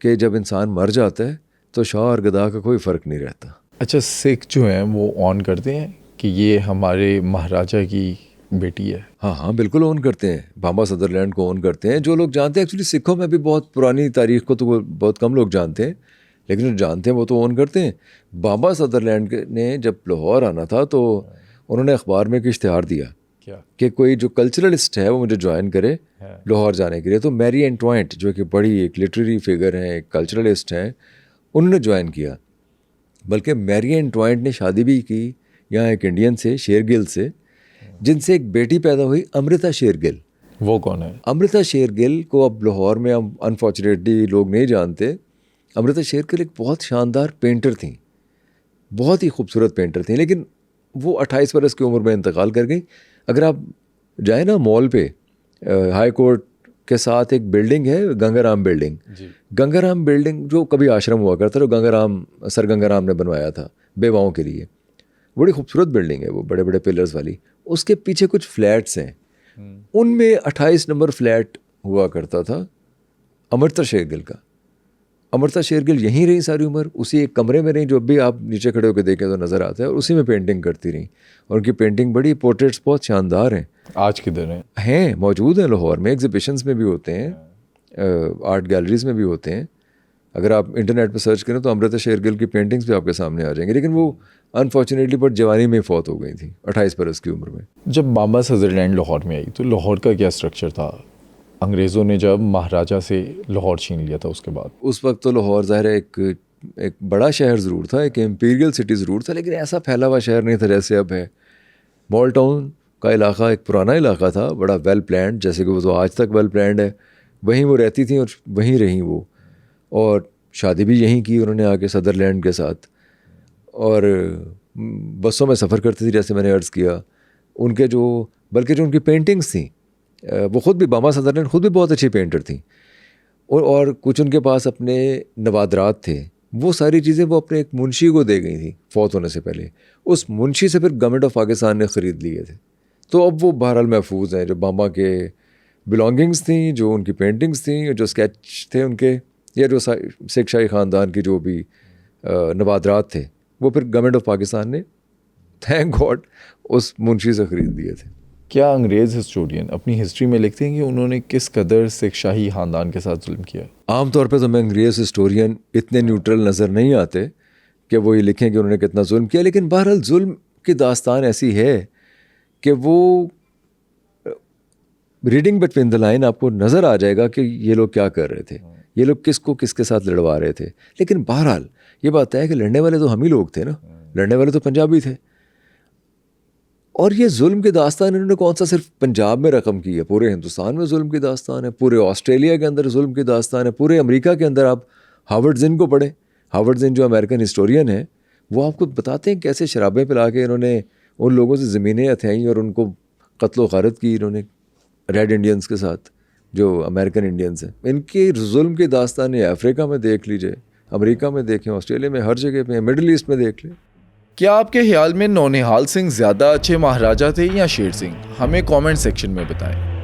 कि जब इंसान मर जाता है तो शाह और गदा का कोई फ़र्क नहीं रहता। अच्छा, सिख जो हैं वो ऑन करते हैं कि ये हमारे महाराजा की बेटी है? हाँ हाँ, बिल्कुल ऑन करते हैं, बाम्बा सदरलैंड को ऑन करते हैं। जो लोग जानते हैं, एक्चुअली सिखों में भी बहुत पुरानी तारीख को तो बहुत कम लोग जानते हैं, लेकिन जो जानते हैं वो तो ऑन करते हैं। बाम्बा सदरलैंड ने जब लाहौर आना था तो उन्होंने अखबार में एक इश्तिहार दिया कि कोई जो कल्चरलिस्ट है वो मुझे ज्वाइन करे लाहौर जाने के लिए। तो मैरी एंटवाइंट, जो कि बड़ी एक लिटरेरी फिगर हैं, एक कल्चरलिस्ट हैं, उन्होंने ज्वाइन किया। बल्कि मैरी एंटवाइंट ने शादी भी की यहाँ एक इंडियन से, शेरगिल से, जिनसे एक बेटी पैदा हुई, अमृता शेरगिल। वो कौन है? अमृता शेरगिल को अब लाहौर में हम अनफॉर्चुनेटली लोग नहीं जानते। अमृता शेरगिल एक बहुत शानदार पेंटर थी, बहुत ही खूबसूरत पेंटर थी, लेकिन वो 28 बरस की उम्र में इंतकाल कर गई। अगर आप जाए ना मॉल पे, हाई कोर्ट के साथ एक बिल्डिंग है, गंगाराम बिल्डिंग। गंगाराम बिल्डिंग जो कभी आश्रम हुआ करता था, गंगाराम, सर गंगाराम ने बनवाया था बेवाओं के लिए। बड़ी खूबसूरत बिल्डिंग है वो, बड़े बड़े पिलर्स वाली। उसके पीछे कुछ फ्लैट्स हैं, उनमें 28 नंबर फ्लैट हुआ करता था अमृता शेरगिल का। अमृता शेरगिल यहीं रही सारी उम्र, उसी एक कमरे में रही, जो भी आप नीचे खड़े होकर देखें तो नज़र आता है, और उसी में पेंटिंग करती रही। और उनकी पेंटिंग बड़ी, पोर्ट्रेट्स बहुत शानदार हैं। आज किधर हैं? हैं, मौजूद हैं लाहौर में, एग्जीबिशंस में भी होते हैं, आर्ट गैलरीज में भी होते हैं। अगर आप इंटरनेट पर सर्च करें तो अमृता शेरगिल की पेंटिंग्स भी आपके सामने आ जाएंगी। लेकिन वो अनफॉर्चुनेटली बट जवानी में फौत हो गई थी 28 बरस की उम्र में। जब बाम्बा सदरलैंड लाहौर में आई तो लाहौर का क्या स्ट्रक्चर था? अंग्रेज़ों ने जब महाराजा से लाहौर छीन लिया था उसके बाद, उस वक्त तो लाहौर ज़ाहिर है एक बड़ा शहर ज़रूर था, एक इम्पीरियल सिटी ज़रूर था, लेकिन ऐसा फैला हुआ शहर नहीं था जैसे अब है। मॉल टाउन का इलाका एक पुराना इलाका था, बड़ा वेल प्लान्ड, जैसे कि वो तो आज तक वेल प्लान्ड है। वहीं वो रहती थी और वहीं रहीं वो, और शादी भी यहीं की उन्होंने आके सदरलैंड के साथ। और बसों में सफ़र करती थी, जैसे मैंने अर्ज़ किया। उनके जो, बल्कि जो उनकी पेंटिंग्स थी, वो ख़ुद भी, बाम्बा सदरलैंड ख़ुद भी बहुत अच्छी पेंटर थी। और कुछ उनके पास अपने नवादरात थे, वो सारी चीज़ें वो अपने एक मुंशी को दे गई थी फौत होने से पहले। उस मुंशी से फिर गवर्नमेंट ऑफ पाकिस्तान ने ख़रीद लिए थे। तो अब वो बहरहाल महफूज हैं, जो बाम्बा के बिलोंगिंग्स थी, जो उनकी पेंटिंग्स थी, जो स्केच थे उनके, या जो सिख शाही ख़ानदान की जो भी नवादरात थे, वो फिर गवर्नमेंट ऑफ पाकिस्तान ने थैंक गॉड उस मुंशी से ख़रीद दिए थे। क्या अंग्रेज़ हिस्टोरियन अपनी हिस्ट्री में लिखते हैं कि उन्होंने किस कदर सिख शाही ख़ानदान के साथ जुल्म किया? आमतौर पे तो मैं अंग्रेज़ हिस्टोरियन इतने न्यूट्रल नज़र नहीं आते कि वो ये लिखें कि उन्होंने कितना जुल्म किया, लेकिन बहरहाल जुल्म की दास्तान ऐसी है कि वो रीडिंग बिटवीन द लाइन आपको नज़र आ जाएगा कि ये लोग क्या कर रहे थे, ये लोग किसको किसके साथ लड़वा रहे थे। लेकिन बहरहाल ये बात है कि लड़ने वाले तो हम ही लोग थे ना, लड़ने वाले तो पंजाबी थे। और ये जुल्म की दास्तान इन्होंने कौन सा सिर्फ पंजाब में रकम की है, पूरे हिंदुस्तान में जुल्म की दास्तान है, पूरे ऑस्ट्रेलिया के अंदर जुल्म की दास्तान है, पूरे अमेरिका के अंदर आप हार्वर्ड जिन को पढ़ें। हार्वर्ड जिन जो अमेरिकन हिस्टोरियन है वो आपको बताते हैं कैसे शराबें पिला के इन्होंने उन लोगों से ज़मीनें हथियाई और उनको कत्लो गारत की इन्होंने रेड इंडियंस के साथ जो अमेरिकन इंडियंस हैं। इनकी जुल्म की दास्तान अफ्रीका में देख लीजिए, अमेरिका में देखें, ऑस्ट्रेलिया में, हर जगह पे, मिडिल ईस्ट में देख लें। क्या आपके ख्याल में नौनिहाल सिंह ज़्यादा अच्छे महाराजा थे या शेर सिंह? हमें कमेंट सेक्शन में बताएं।